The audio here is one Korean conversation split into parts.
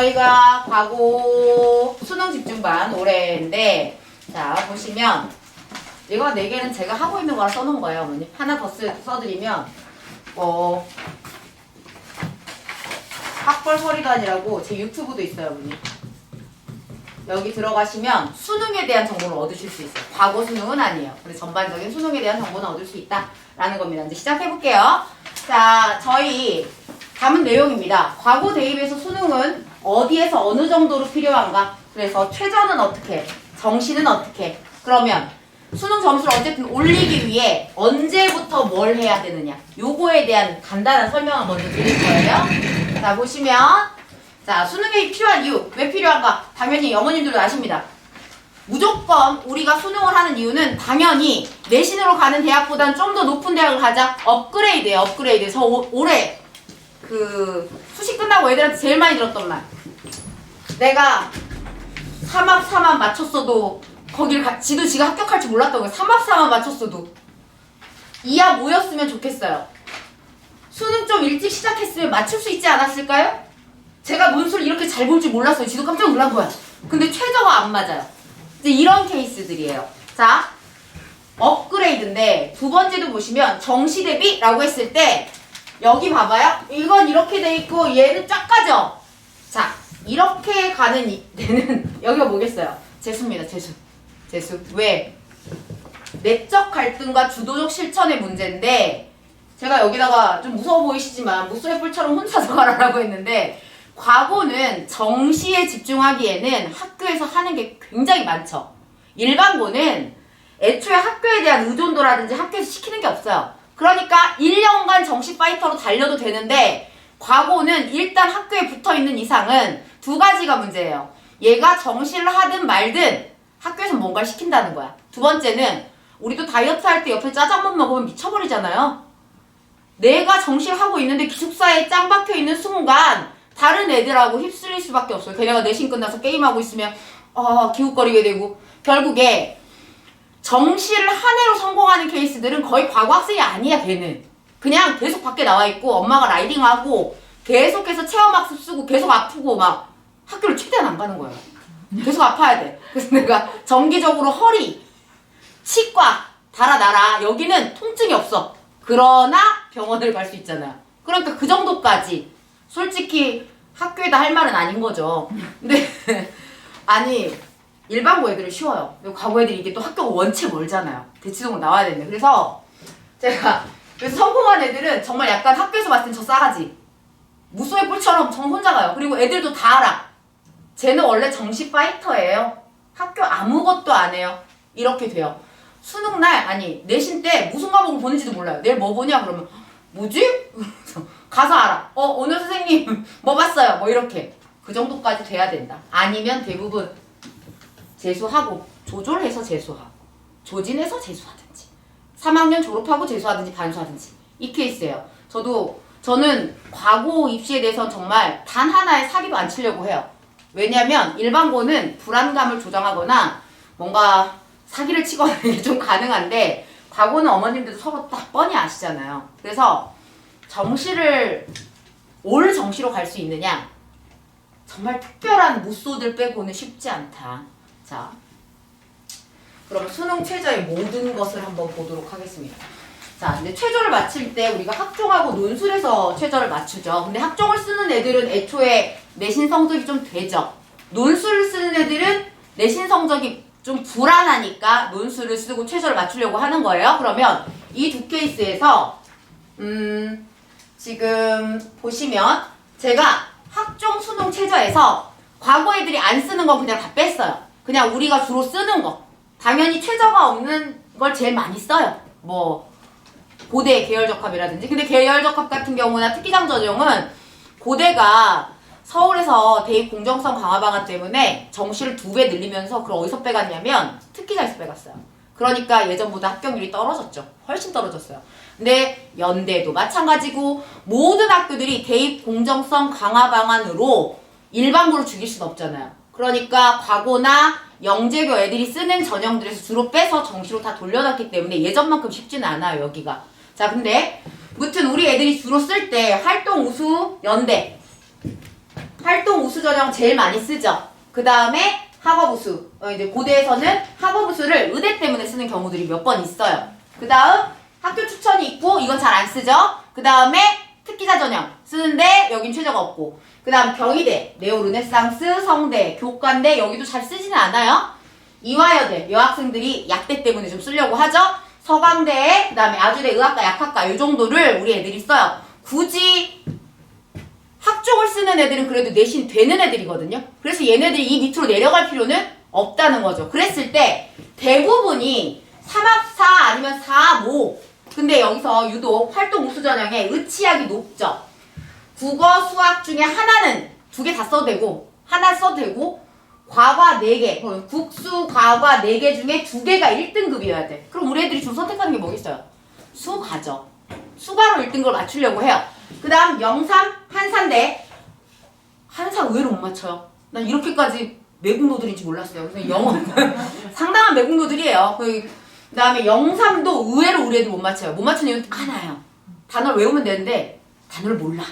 저희가 과거 수능 집중반 올해인데, 자, 보시면, 이거 4개는 제가 하고 있는 거라 써놓은 거예요, 어머니. 하나 더 써드리면, 학벌 서리단이라고 제 유튜브도 있어요, 어머니. 여기 들어가시면 수능에 대한 정보를 얻으실 수 있어요. 과거 수능은 아니에요. 근데 전반적인 수능에 대한 정보는 얻을 수 있다라는 겁니다. 이제 시작해볼게요. 자, 저희 담은 내용입니다. 과거 대입에서 수능은 어디에서 어느 정도로 필요한가? 그래서 최저는 어떻게? 정시는 어떻게? 그러면 수능 점수를 어쨌든 올리기 위해 언제부터 뭘 해야 되느냐? 요거에 대한 간단한 설명을 먼저 드릴 거예요. 자, 보시면 자, 수능에 필요한 이유. 왜 필요한가? 당연히 어머님들도 아십니다. 무조건 우리가 수능을 하는 이유는 당연히 내신으로 가는 대학보다는 좀 더 높은 대학을 가자. 업그레이드예요, 업그레이드. 저 올해 수시 끝나고 애들한테 제일 많이 들었던 말. 내가 3합 4만 맞췄어도 거길 지도 지가 합격할 줄 몰랐던 거예요. 3합 4만 맞췄어도 2합 5였으면 좋겠어요. 수능 좀 일찍 시작했으면 맞출 수 있지 않았을까요? 제가 논술을 이렇게 잘 볼 줄 몰랐어요. 지도 깜짝 놀란 거야. 근데 최저가 안 맞아요. 이제 이런 케이스들이에요. 자, 업그레이드인데 두 번째도 보시면 정시 대비라고 했을 때 여기 봐봐요. 이건 이렇게 돼 있고 얘는 쫙 가죠. 자, 이렇게 가는 데는 여기가 뭐겠어요? 재수입니다. 재수. 왜? 내적 갈등과 주도적 실천의 문제인데 제가 여기다가 좀 무서워 보이시지만 무소의 뿔처럼 혼자서 가라라고 했는데 과거는 정시에 집중하기에는 학교에서 하는 게 굉장히 많죠. 일반고는 애초에 학교에 대한 의존도라든지 학교에서 시키는 게 없어요. 그러니까 1년간 정시 파이터로 달려도 되는데 과거는 일단 학교에 붙어있는 이상은 두 가지가 문제예요. 얘가 정시를 하든 말든 학교에서 뭔가를 시킨다는 거야. 두 번째는 우리도 다이어트 할 때 옆에 짜장면 먹으면 미쳐버리잖아요. 내가 정시를 하고 있는데 기숙사에 짱 박혀있는 순간 다른 애들하고 휩쓸릴 수밖에 없어요. 걔네가 내신 끝나서 게임하고 있으면 기웃거리게 되고 결국에 정시를 한 해로 성공하는 케이스들은 거의 과거 학생이 아니야. 걔는 그냥 계속 밖에 나와 있고 엄마가 라이딩하고 계속해서 체험학습 쓰고 계속 아프고 막 학교를 최대한 안 가는 거예요. 계속 아파야 돼. 그래서 내가 정기적으로 허리, 치과, 달아나라. 여기는 통증이 없어. 그러나 병원을 갈 수 있잖아요. 그러니까 그 정도까지 솔직히 학교에다 할 말은 아닌 거죠. 근데 아니 일반고 애들은 쉬워요. 근데 과거 애들이 이게 또 학교가 원체 멀잖아요. 대치동으로 나와야 되는데 그래서 그래서 성공한 애들은 정말 약간 학교에서 봤을 땐 저 싸가지 무소의 뿔처럼 정 혼자 가요. 그리고 애들도 다 알아. 쟤는 원래 정시 파이터예요. 학교 아무것도 안 해요. 이렇게 돼요. 수능날 아니 내신 때 무슨 과목을 보는지도 몰라요. 내일 뭐 보냐 그러면 뭐지? 가서 알아. 오늘 선생님 뭐 봤어요? 뭐 이렇게. 그 정도까지 돼야 된다. 아니면 대부분 재수하고 조졸해서 재수하고 조진해서 재수하든지 3학년 졸업하고 재수하든지 반수하든지 이 케이스예요. 저는 과거 입시에 대해서 정말 단 하나의 사기도 안 치려고 해요. 왜냐면 일반고는 불안감을 조장하거나 뭔가 사기를 치거나 이게 좀 가능한데 과거는 어머님들도 서로 딱 뻔히 아시잖아요. 그래서 올 정시로 갈 수 있느냐? 정말 특별한 무소들 빼고는 쉽지 않다. 자, 그럼 수능 최저의 모든 것을 한번 보도록 하겠습니다. 자, 근데 최저를 맞출 때 우리가 학종하고 논술에서 최저를 맞추죠. 근데 학종을 쓰는 애들은 애초에 내신 성적이 좀 되죠. 논술을 쓰는 애들은 내신 성적이 좀 불안하니까 논술을 쓰고 최저를 맞추려고 하는 거예요. 그러면 이 두 케이스에서 지금 보시면 제가 학종 수능 최저에서 과거 애들이 안 쓰는 건 그냥 다 뺐어요. 그냥 우리가 주로 쓰는 거. 당연히 최저가 없는 걸 제일 많이 써요. 뭐 고대 계열적합이라든지. 근데 계열적합 같은 경우나 특기장 전형은 고대가 서울에서 대입 공정성 강화 방안 때문에 정시를 2배 늘리면서 그걸 어디서 빼갔냐면 특기자에서 빼갔어요. 그러니까 예전보다 합격률이 떨어졌죠. 훨씬 떨어졌어요. 근데 연대도 마찬가지고 모든 학교들이 대입 공정성 강화 방안으로 일반고를 죽일 수는 없잖아요. 그러니까 과거나 영재고 애들이 쓰는 전형들에서 주로 빼서 정시로 다 돌려놨기 때문에 예전만큼 쉽지는 않아요. 여기가. 자, 근데 무튼 우리 애들이 주로 쓸 때 활동 우수 연대 활동 우수 전형 제일 많이 쓰죠. 그 다음에 학업 우수. 이제 고대에서는 학업 우수를 의대 때문에 쓰는 경우들이 몇 번 있어요. 그 다음 학교 추천이 있고 이건 잘 안 쓰죠. 그 다음에 특기자 전형 쓰는데 여긴 최저가 없고. 그 다음 경희대, 네오 르네상스, 성대, 교과대 여기도 잘 쓰지는 않아요. 이화여대 여학생들이 약대 때문에 좀 쓰려고 하죠. 서강대, 그 다음에 아주대 의학과, 약학과 이 정도를 우리 애들이 써요. 굳이 학종을 쓰는 애들은 그래도 내신 되는 애들이거든요. 그래서 얘네들이 이 밑으로 내려갈 필요는 없다는 거죠. 그랬을 때 대부분이 3합4 아니면 4합 5. 근데 여기서 유독 활동 우수 전형에 의치학이 높죠. 국어, 수학 중에 하나는 2개 다 써도 되고 하나 써도 되고 과과 4개, 국수, 과과 4개 중에 2개가 1등급이어야 돼. 그럼 우리 애들이 좀 선택하는 게 뭐겠어요? 수가죠. 수가로 1등급을 맞추려고 해요. 그 다음 영삼, 한산대. 한산 의외로 못 맞춰요. 난 이렇게까지 매국노들인지 몰랐어요. 그래서 영어 상당한 매국노들이에요. 그 다음에 영삼도 의외로 우리 애들 못 맞춰요. 못 맞추는 이유는 하나예요. 단어를 외우면 되는데 단어를 몰라.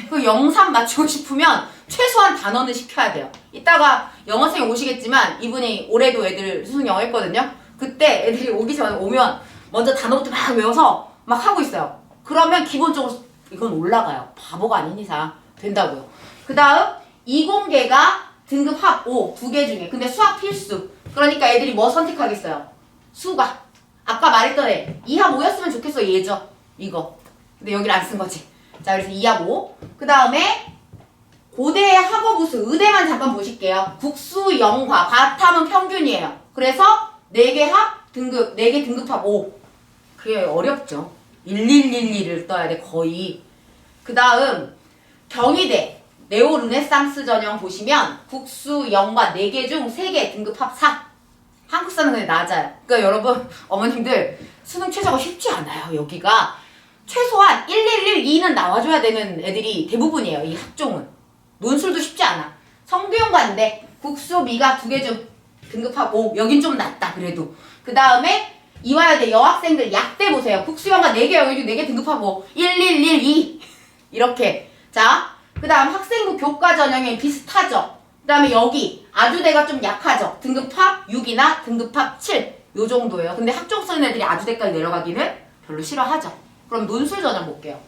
그 영삼 맞추고 싶으면 최소한 단어는 시켜야 돼요. 이따가 영어생이 오시겠지만 이분이 올해도 애들 수능 영어 했거든요. 그때 애들이 오기 전에 오면 먼저 단어부터 막 외워서 막 하고 있어요. 그러면 기본적으로 이건 올라가요. 바보가 아닌 이상 된다고요. 그 다음 이공계가 등급 합 5, 2개 중에. 근데 수학 필수. 그러니까 애들이 뭐 선택하겠어요? 수가. 아까 말했던 애 2합 5였으면 좋겠어. 얘죠. 이거. 근데 여기를 안 쓴 거지. 자, 그래서 2합 5. 그 다음에 고대의 학업 우수, 의대만 잠깐 보실게요. 국수, 영화, 과탐은 평균이에요. 그래서 4개 합 등급, 4개 등급 합 5. 그게 어렵죠. 1111을 떠야 돼, 거의. 그 다음 경희대 네오 르네상스 전형 보시면 국수, 영화 4개 중 3개 등급 합 4. 한국사는 근데 낮아요. 그러니까 여러분, 어머님들 수능 최저가 쉽지 않아요. 여기가 최소한 1112는 나와줘야 되는 애들이 대부분이에요. 이 학종은. 논술도 쉽지 않아. 성균관대 국수, 미가 2개 중 등급합 5. 여긴 좀 낫다 그래도. 그 다음에 이화여대 여학생들 약대 보세요. 국수, 영화 4개, 여기 중 4개 등급합 5. 1112 이렇게. 자, 그 다음 학생부 교과 전형에 비슷하죠. 그 다음에 여기 아주대가 좀 약하죠. 등급합 6이나 등급합 7. 요 정도예요. 근데 학종 쓰는 애들이 아주대까지 내려가기는 별로 싫어하죠. 그럼 논술 전형 볼게요.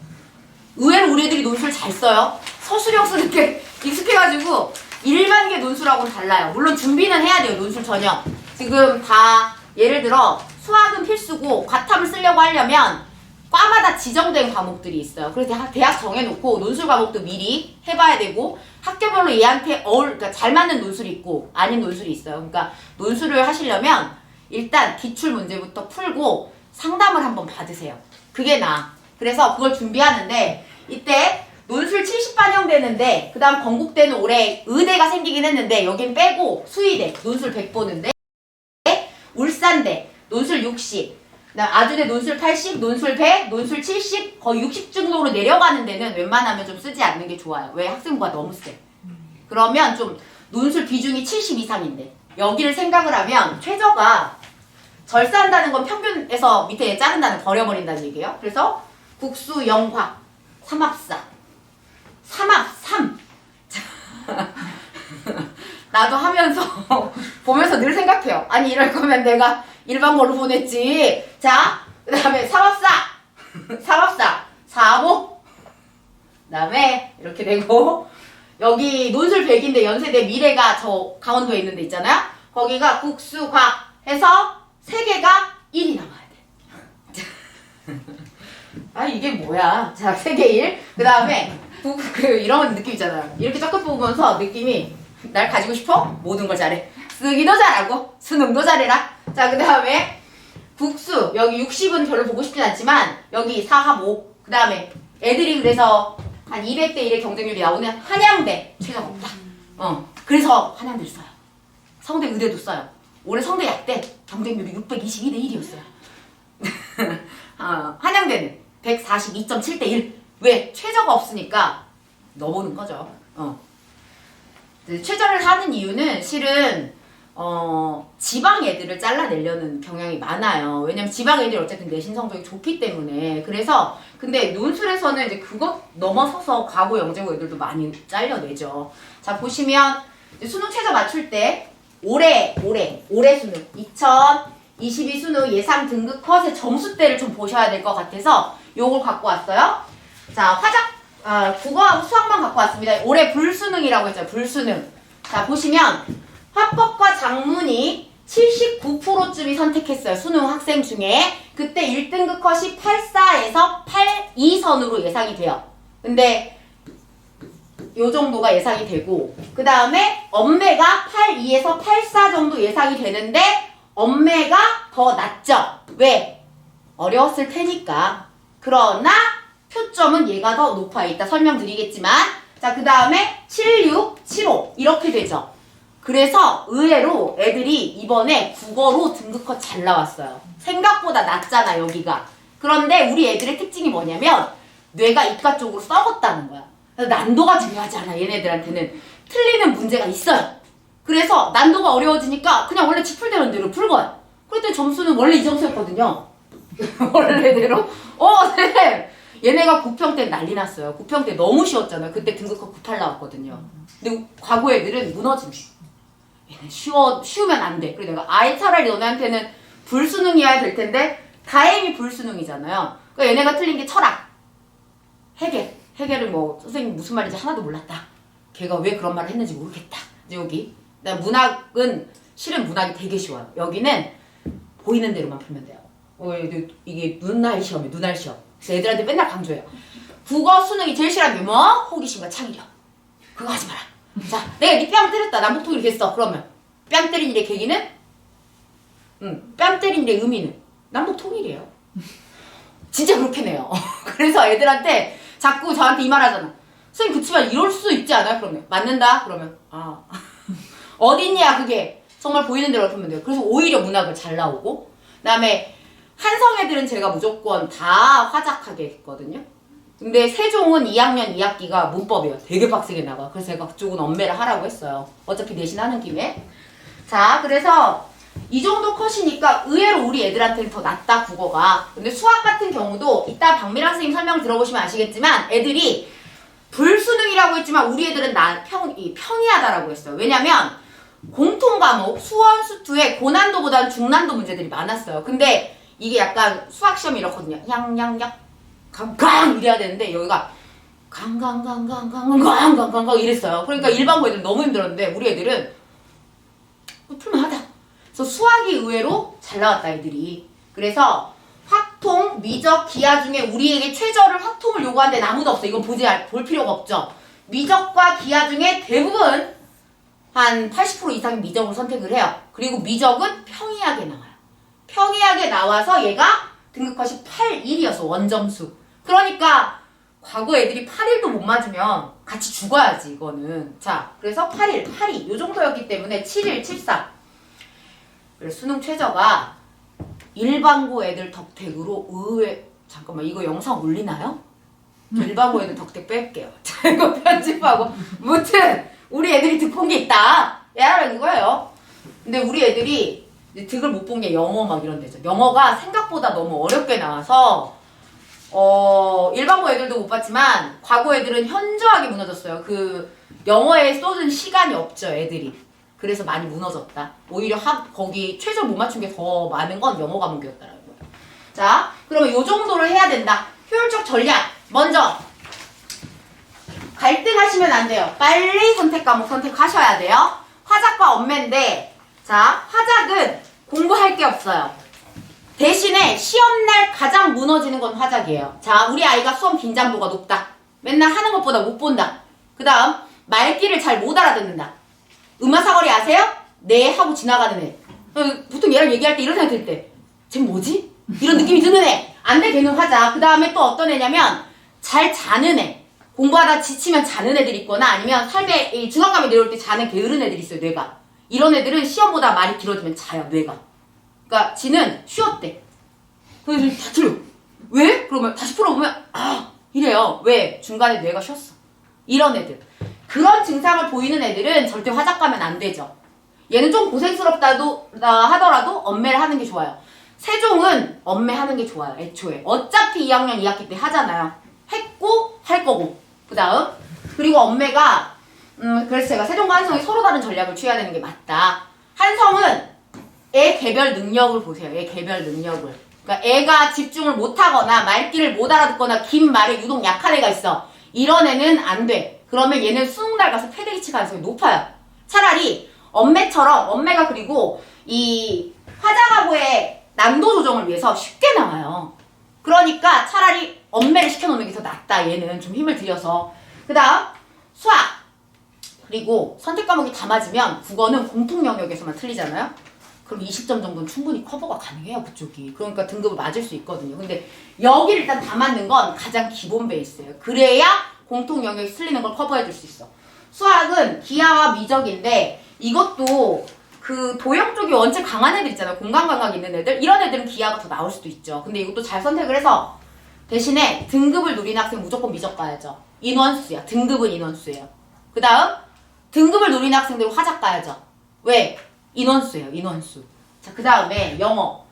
의외로 우리 애들이 논술 잘 써요. 서술형 쓰는 게 익숙해가지고 일반계 논술하고는 달라요. 물론 준비는 해야 돼요. 논술 전형. 지금 다 예를 들어 수학은 필수고 과탐을 쓰려고 하려면 과마다 지정된 과목들이 있어요. 그래서 대학 정해놓고 논술 과목도 미리 해봐야 되고 학교별로 얘한테 그러니까 잘 맞는 논술이 있고 아닌 논술이 있어요. 그러니까 논술을 하시려면 일단 기출 문제부터 풀고 상담을 한번 받으세요. 그게 나아. 그래서 그걸 준비하는데 이때 논술 70 반영되는데 그 다음 건국대는 올해 의대가 생기긴 했는데 여긴 빼고 수의대 논술 100 보는데 울산대 논술 60 그다음 아주대 논술 80 논술 100 논술 70 거의 60 정도로 내려가는 데는 웬만하면 좀 쓰지 않는 게 좋아요. 왜? 학생부가 너무 세. 그러면 좀 논술 비중이 70 이상인데 여기를 생각을 하면 최저가 절산다는 건 평균에서 밑에 자른다는 버려버린다는 얘기예요. 그래서 국수, 영화 3합4 3합 3 나도 하면서 보면서 늘 생각해요. 아니 이럴 거면 내가 일반고로 보냈지. 자, 그 다음에 3합4 3합4 4합5 그 다음에 이렇게 되고 여기 논술 100인데 연세대 미래가 저 강원도에 있는 데 있잖아요. 거기가 국수, 과 해서 3개가 1이 나와야 돼. 아 이게 뭐야. 자 3개 1. 그 다음에 이런 느낌 있잖아요. 이렇게 쫙 보면서 느낌이 날 가지고 싶어? 모든 걸 잘해. 쓰기도 잘하고 수능도 잘해라. 자 그 다음에 국수 여기 60은 별로 보고 싶진 않지만 여기 4합 5. 그 다음에 애들이 그래서 한 200대 1의 경쟁률이 나오는 한양대 최저가 없다. 그래서 한양대를 써요. 성대 의대도 써요. 올해 성대 약대 경쟁률이 622대 1이었어요. 한양대는 142.7대 1. 왜? 최저가 없으니까 넣어보는 거죠. 최저를 하는 이유는 실은 지방 애들을 잘라내려는 경향이 많아요. 왜냐면 지방 애들이 어쨌든 내신 성적이 좋기 때문에. 그래서 근데 논술에서는 이제 그것 넘어서서 과고 영재고 애들도 많이 잘려내죠. 자, 보시면 수능 최저 맞출 때 올해 수능 2022 수능 예상 등급 컷의 점수대를 좀 보셔야 될 것 같아서 요걸 갖고 왔어요. 자, 국어하고 수학만 갖고 왔습니다. 올해 불수능이라고 했죠. 불수능. 자, 보시면 화법과 작문이 79%쯤이 선택했어요. 수능 학생 중에. 그때 1등급 컷이 84에서 82선으로 예상이 돼요. 근데 요 정도가 예상이 되고 그 다음에 엄매가 82에서 84 정도 예상이 되는데 엄매가 더 낮죠. 왜? 어려웠을 테니까. 그러나 표점은 얘가 더 높아. 이따 설명드리겠지만 자, 그 다음에 76, 75 이렇게 되죠. 그래서 의외로 애들이 이번에 국어로 등급컷 잘 나왔어요. 생각보다 낮잖아 여기가. 그런데 우리 애들의 특징이 뭐냐면 뇌가 이과 쪽으로 썩었다는 거야. 그래서 난도가 중요하지 않아. 얘네들한테는 틀리는 문제가 있어요. 그래서 난도가 어려워지니까 그냥 원래 지풀되는 대로 풀거야. 그랬더니 점수는 원래 이 점수였거든요. 원래대로. 선생님 얘네가 9평 때 난리 났어요. 9평 때 너무 쉬웠잖아요. 그때 등급컷 98 나왔거든요. 근데 과거 애들은 무너진 거야. 얘는 쉬우면 안 돼. 그래서 내가 아예 차라리 너네한테는 불수능이어야 될 텐데 다행히 불수능이잖아요. 그러니까 얘네가 틀린 게 철학, 해결을 뭐 선생님 무슨 말인지 하나도 몰랐다. 걔가 왜 그런 말을 했는지 모르겠다. 이제 여기 문학은 실은 문학이 되게 쉬워요. 여기는 보이는 대로만 풀면 돼요. 이게 눈알 시험이에요. 눈알 시험. 그래서 애들한테 맨날 강조해요. 국어 수능이 제일 싫어하는 게 뭐? 호기심과 창의력. 그거 하지 마라. 자, 내가 네 뺨 때렸다. 남북통일 됐어. 그러면 뺨 때린 일의 계기는? 뺨 때린 일의 의미는? 남북통일이에요. 진짜 그렇게 내요. 그래서 애들한테 자꾸 저한테 이 말 하잖아. 선생님 그치만 이럴 수 있지 않아요? 그러면 맞는다? 그러면 어딨냐 그게. 정말 보이는 대로 풀면 돼요. 그래서 오히려 문학을 잘 나오고 그 다음에 한성 애들은 제가 무조건 다 화작하게 했거든요. 근데 세종은 2학년 2학기가 문법이에요. 되게 빡세게 나가. 그래서 제가 그쪽은 엄매를 하라고 했어요. 어차피 내신하는 김에. 자, 그래서 이 정도 컷이니까 의외로 우리 애들한테는 더 낫다 국어가. 근데 수학 같은 경우도 이따 박미랑 선생님 설명을 들어보시면 아시겠지만 애들이 불수능이라고 했지만 우리 애들은 평이하다라고 했어요. 왜냐면 공통과목 수원수투에 고난도보다는 중난도 문제들이 많았어요. 근데 이게 약간 수학시험이 이렇거든요. 양양양 강강 이래야 되는데 여기가 강강강강강강강강 이랬어요. 그러니까 일반고 애들 너무 힘들었는데 우리 애들은 풀만 하다. 그래서 수학이 의외로 잘 나왔다 애들이. 그래서 확통, 미적, 기하 중에 우리에게 최저를 확통을 요구하는 데는 아무도 없어. 이건 볼 필요가 없죠. 미적과 기하 중에 대부분 한 80% 이상이 미적을 선택을 해요. 그리고 미적은 평이하게 나와요. 평이하게 나와서 얘가 등급컷이 81이어서 원점수. 그러니까 과거 애들이 81도 못 맞으면 같이 죽어야지 이거는. 자, 그래서 81, 82 요 정도였기 때문에 71, 74. 그래서 수능 최저가 일반고 애들 덕택으로 잠깐만 이거 영상 올리나요? 일반고 애들 덕택 뺄게요. 자, 이거 편집하고 무튼 우리 애들이 득본 게 있다. 얘라는 이거예요. 근데 우리 애들이 득을 못 본 게 영어 막 이런 데죠. 영어가 생각보다 너무 어렵게 나와서 일반고 애들도 못 봤지만 과거 애들은 현저하게 무너졌어요. 그 영어에 쏟은 시간이 없죠 애들이. 그래서 많이 무너졌다. 오히려 거기 최저 못 맞춘 게 더 많은 건 영어 과목이었다라는 거예요. 자, 그러면 요 정도를 해야 된다. 효율적 전략. 먼저 갈등하시면 안 돼요. 빨리 선택 과목 선택하셔야 돼요. 화작과 엄매인데 자, 화작은 공부할 게 없어요. 대신에 시험날 가장 무너지는 건 화작이에요. 자, 우리 아이가 수험 긴장도가 높다. 맨날 하는 것보다 못 본다. 그 다음 말귀를 잘 못 알아듣는다. 음화사거리 아세요? 네 하고 지나가는 애. 보통 얘랑 얘기할 때 이런 생각 들 때 쟤 뭐지? 이런 느낌이 드는 애. 안 돼 걔는 화작. 그 다음에 또 어떤 애냐면 잘 자는 애. 공부하다 지치면 자는 애들이 있거나 아니면 삶에 중압감이 내려올 때 자는 게으른 애들이 있어요. 뇌가. 이런 애들은 시험보다 말이 길어지면 자요. 뇌가. 그러니까 지는 쉬었대. 그래서 다 틀려. 왜? 그러면 다시 풀어보면 이래요. 왜? 중간에 뇌가 쉬었어. 이런 애들. 그런 증상을 보이는 애들은 절대 화작 가면 안 되죠. 얘는 좀 고생스럽다도 하더라도 엄매를 하는 게 좋아요. 세종은 엄매하는 게 좋아요. 애초에. 어차피 2학년 2학기 때 하잖아요. 했고 할 거고. 그 다음 그리고 엄매가 그래서 제가 세종과 한성이 서로 다른 전략을 취해야 되는 게 맞다. 한성은 애 개별 능력을 보세요. 애 개별 능력을. 그러니까 애가 집중을 못하거나 말귀를 못 알아듣거나 긴 말에 유독 약한 애가 있어. 이런 애는 안 돼. 그러면 얘는 수능날 가서 패대기치 가능성이 높아요. 차라리 엄매가 그리고 이 화자가부의 난도 조정을 위해서 쉽게 나와요. 그러니까 차라리 엄매를 시켜놓는 게 더 낫다. 얘는 좀 힘을 들여서. 그 다음 수학. 그리고 선택 과목이 다 맞으면 국어는 공통 영역에서만 틀리잖아요. 그럼 20점 정도는 충분히 커버가 가능해요. 그쪽이. 그러니까 등급을 맞을 수 있거든요. 근데 여기를 일단 다 맞는 건 가장 기본 베이스예요. 그래야 공통 영역이 틀리는 걸 커버해 줄 수 있어. 수학은 기하와 미적인데 이것도 그 도형 쪽이 원체 강한 애들 있잖아요. 공간 감각 있는 애들. 이런 애들은 기하가 더 나올 수도 있죠. 근데 이것도 잘 선택을 해서 대신에 등급을 누리는 학생 무조건 미적 가야죠. 인원수야. 등급은 인원수예요. 그 다음 등급을 누리는 학생들은 화작 가야죠. 왜? 인원수예요. 인원수. 자, 그 다음에 영어.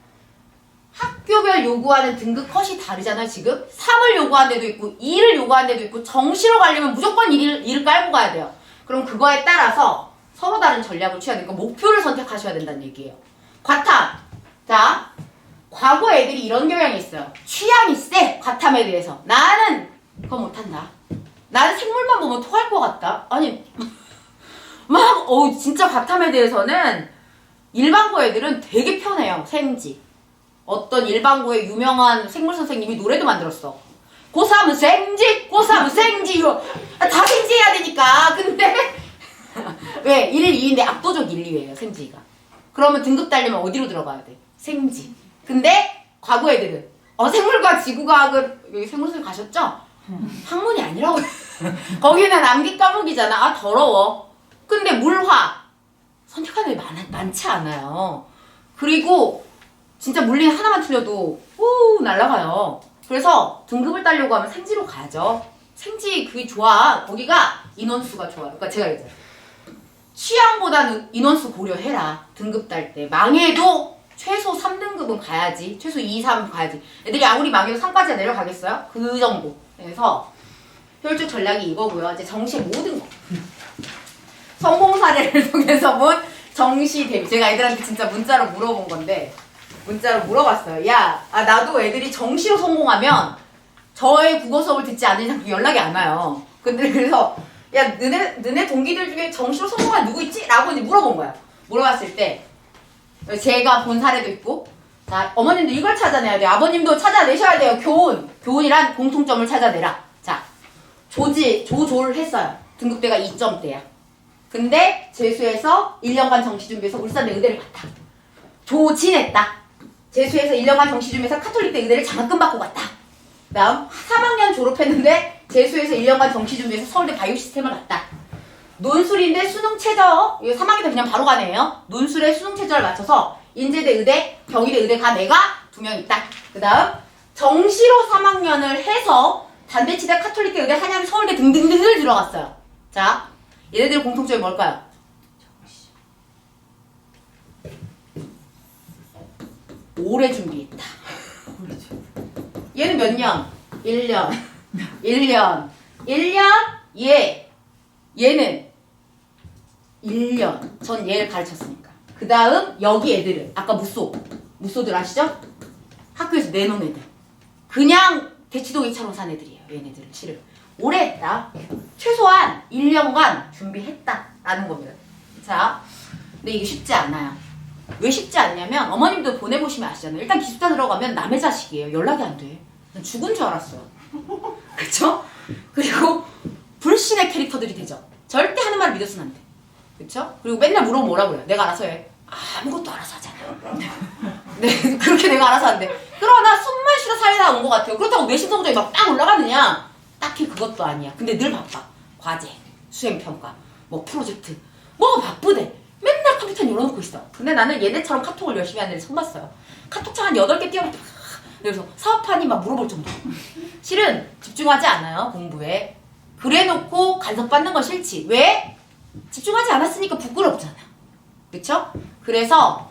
학교별 요구하는 등급 컷이 다르잖아요. 지금 3을 요구하는 데도 있고 2를 요구하는 데도 있고 정시로 가려면 무조건 2를 깔고 가야 돼요. 그럼 그거에 따라서 서로 다른 전략을 취해야 되니까 목표를 선택하셔야 된다는 얘기예요. 과탐. 자, 과거 애들이 이런 경향이 있어요. 취향이 세. 과탐에 대해서. 나는 그거 못한다. 나는 생물만 보면 토할 것 같다. 아니 진짜 과탐에 대해서는 일반고 애들은 되게 편해요. 생지. 어떤 일반고의 유명한 생물 선생님이 노래도 만들었어. 고3은 생지, 고3은 생지, 이거 다 생지해야 되니까. 근데 왜? 1, 2인데 압도적 1, 2예요. 생지가. 그러면 등급 따려면 어디로 들어가야 돼? 생지. 근데 과거 애들은 생물과학, 지구과학은 여기 생물선 가셨죠? 학문이 아니라고. 거기는 암기 과목이잖아. 아 더러워. 근데 물화 선택하는 게 많지 않아요. 그리고 진짜 물리 하나만 틀려도 날아가요. 그래서 등급을 따려고 하면 생지로 가죠. 생지 그게 좋아. 거기가 인원수가 좋아요. 그러니까 제가 얘기했잖아요. 취향보다는 인원수 고려해라. 등급 딸 때. 망해도 최소 3등급은 가야지. 최소 2, 3 가야지. 애들이 아무리 망해도 3까지 내려가겠어요? 그 정도. 그래서 효율적 전략이 이거고요. 이제 정시의 모든 거. 성공 사례를 통해서 본 정시 대비. 제가 애들한테 진짜 문자로 물어본 건데 문자로 물어봤어요. 야, 나도 애들이 정시로 성공하면 저의 국어 수업을 듣지 않는 이상 연락이 안 와요. 근데 그래서 야, 너네 동기들 중에 정시로 성공한 누구 있지? 라고 이제 물어본 거야. 물어봤을 때 제가 본 사례도 있고 자, 어머님도 이걸 찾아내야 돼요. 아버님도 찾아내셔야 돼요. 교훈이란 공통점을 찾아내라. 자, 조조를 했어요. 등급대가 2점대야. 근데 재수해서 1년간 정시준비해서 울산대 의대를 갔다. 조진했다. 재수해서 1년간 정시준비해서 카톨릭대 의대를 장학금 받고 갔다. 그 다음 3학년 졸업했는데 재수해서 1년간 정시준비해서 서울대 바이오시스템을 갔다. 논술인데 수능 최저, 이거 3학기 때 그냥 바로 가네요. 논술에 수능 최저를 맞춰서 인제대 의대, 경희대 의대 간 애가 2명 있다. 그 다음 정시로 3학년을 해서 단대치대, 카톨릭대 의대, 한양, 서울대 등등등을 들어갔어요. 자, 얘네들의 공통점이 뭘까요? 오래 준비했다. 얘는 몇 년? 1년. 1년. 얘는 1년. 전 얘를 가르쳤으니까. 그 다음 여기 애들은 아까 무소들 아시죠? 학교에서 내놓은 애들. 그냥 대치동 2차로 산 애들이에요. 얘네들은 실은. 오래 했다. 최소한 1년간 준비했다라는 겁니다. 자, 근데 이게 쉽지 않아요. 왜 쉽지 않냐면 어머님도 보내보시면 아시잖아요. 일단 기숙사 들어가면 남의 자식이에요. 연락이 안 돼. 난 죽은 줄 알았어요. 그쵸? 그리고 불신의 캐릭터들이 되죠. 절대 하는 말을 믿어서는 안 돼. 그쵸? 그리고 맨날 물어보면 뭐라 그래요? 내가 알아서 해. 아무것도 알아서 하잖아요. 네, 그렇게 내가 알아서 한대. 그러나 숨만 쉬다 살다 온 것 같아요. 그렇다고 내신 성적이 막 딱 올라가느냐? 딱히 그것도 아니야. 근데 늘 바빠. 과제, 수행평가, 뭐 프로젝트. 뭐 바쁘대. 맨날 컴퓨터 열어놓고 있어. 근데 나는 얘네처럼 카톡을 열심히 하는 애를 처음 봤어요. 카톡창 한 8개 띄워놓고 그래서 사업하니 막 물어볼 정도. 실은 집중하지 않아요. 공부에. 그래놓고 간섭받는 건 싫지. 왜? 집중하지 않았으니까 부끄럽잖아. 그쵸? 그래서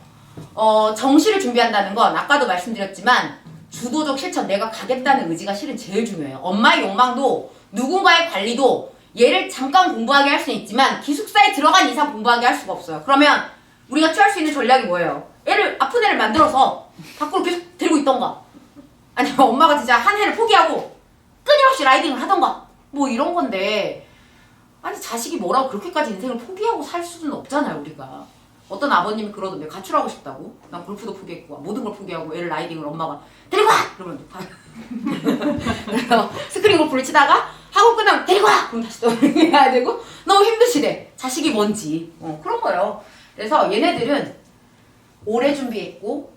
정시를 준비한다는 건 아까도 말씀드렸지만 주도적 실천, 내가 가겠다는 의지가 실은 제일 중요해요. 엄마의 욕망도 누군가의 관리도 얘를 잠깐 공부하게 할 수는 있지만 기숙사에 들어간 이상 공부하게 할 수가 없어요. 그러면 우리가 취할 수 있는 전략이 뭐예요? 아픈 애를 만들어서 밖으로 계속 데리고 있던가, 아니면 엄마가 진짜 한 해를 포기하고 끊임없이 라이딩을 하던가, 뭐 이런 건데, 아니 자식이 뭐라고 그렇게까지 인생을 포기하고 살 수는 없잖아요. 우리가 어떤 아버님이 그러던데, 가출하고 싶다고, 난 골프도 포기했고 모든 걸 포기하고 애를 라이딩을 엄마가 데리고 와! 그러면 그래서 스크린 골프를 치다가 학원 끝나면 데리고 와! 그럼 다시 또 해야 되고, 너무 힘드시대. 자식이 뭔지. 그런 거예요. 그래서 얘네들은 오래 준비했고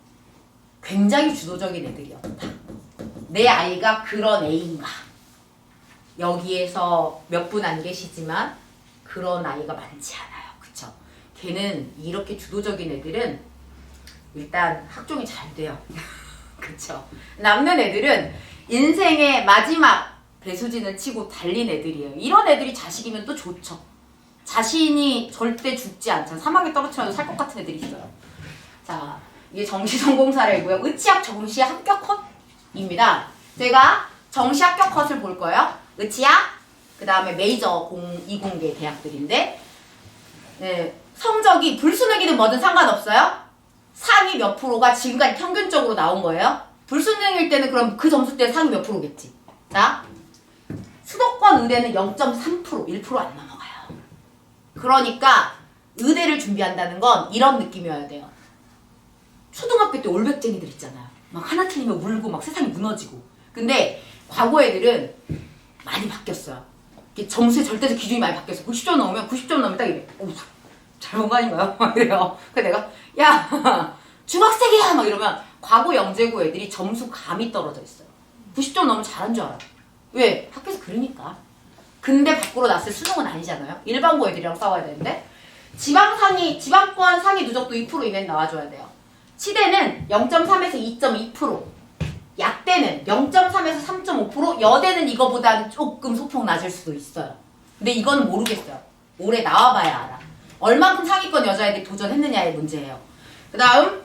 굉장히 주도적인 애들이었다. 내 아이가 그런 애인가? 여기에서 몇 분 안 계시지만 그런 아이가 많지 않아요. 그쵸? 걔는 이렇게 주도적인 애들은 일단 학종이 잘 돼요. 그쵸? 남는 애들은 인생의 마지막 배수진을 치고 달린 애들이에요. 이런 애들이 자식이면 또 좋죠. 자신이 절대 죽지 않잖아. 사막에 떨어뜨려도 살 것 같은 애들이 있어요. 자, 이게 정시 성공 사례고요. 의치학 정시 합격 컷입니다. 제가 정시 합격 컷을 볼 거예요. 의치학, 그 다음에 메이저 20개 대학들인데, 네, 성적이 불수능이든 뭐든 상관없어요. 상위 몇 프로가 지금까지 평균적으로 나온 거예요. 불수능일 때는 그럼 그 점수대 상위 몇 프로겠지. 자, 수도권 의대는 0.3%, 1% 안 넘어가요. 그러니까 의대를 준비한다는 건 이런 느낌이어야 돼요. 초등학교 때 올백쟁이들 있잖아요. 막 하나 틀리면 울고 막 세상이 무너지고. 근데 과거 애들은 많이 바뀌었어요. 점수의 절대적 기준이 많이 바뀌었어. 90점 넘으면 90점 넘으면 딱 이래. 잘못 거 아닌가요? 막 이래요. 그래서 내가 야 중학생이야 막 이러면 과거 영재고 애들이 점수 감이 떨어져 있어요. 90점 넘으면 잘한 줄 알아. 왜? 학교에서 그러니까. 근데 밖으로 났을 수능은 아니잖아요. 일반고 애들이랑 싸워야 되는데, 지방권 상위 누적도 2% 이내는 나와줘야 돼요. 치대는 0.3에서 2.2%, 약대는 0.3에서 3.5%, 여대는 이거보다는 조금 소폭 낮을 수도 있어요. 근데 이거는 모르겠어요. 올해 나와봐야 알아. 얼만큼 상위권 여자애들이 도전했느냐의 문제예요. 그 다음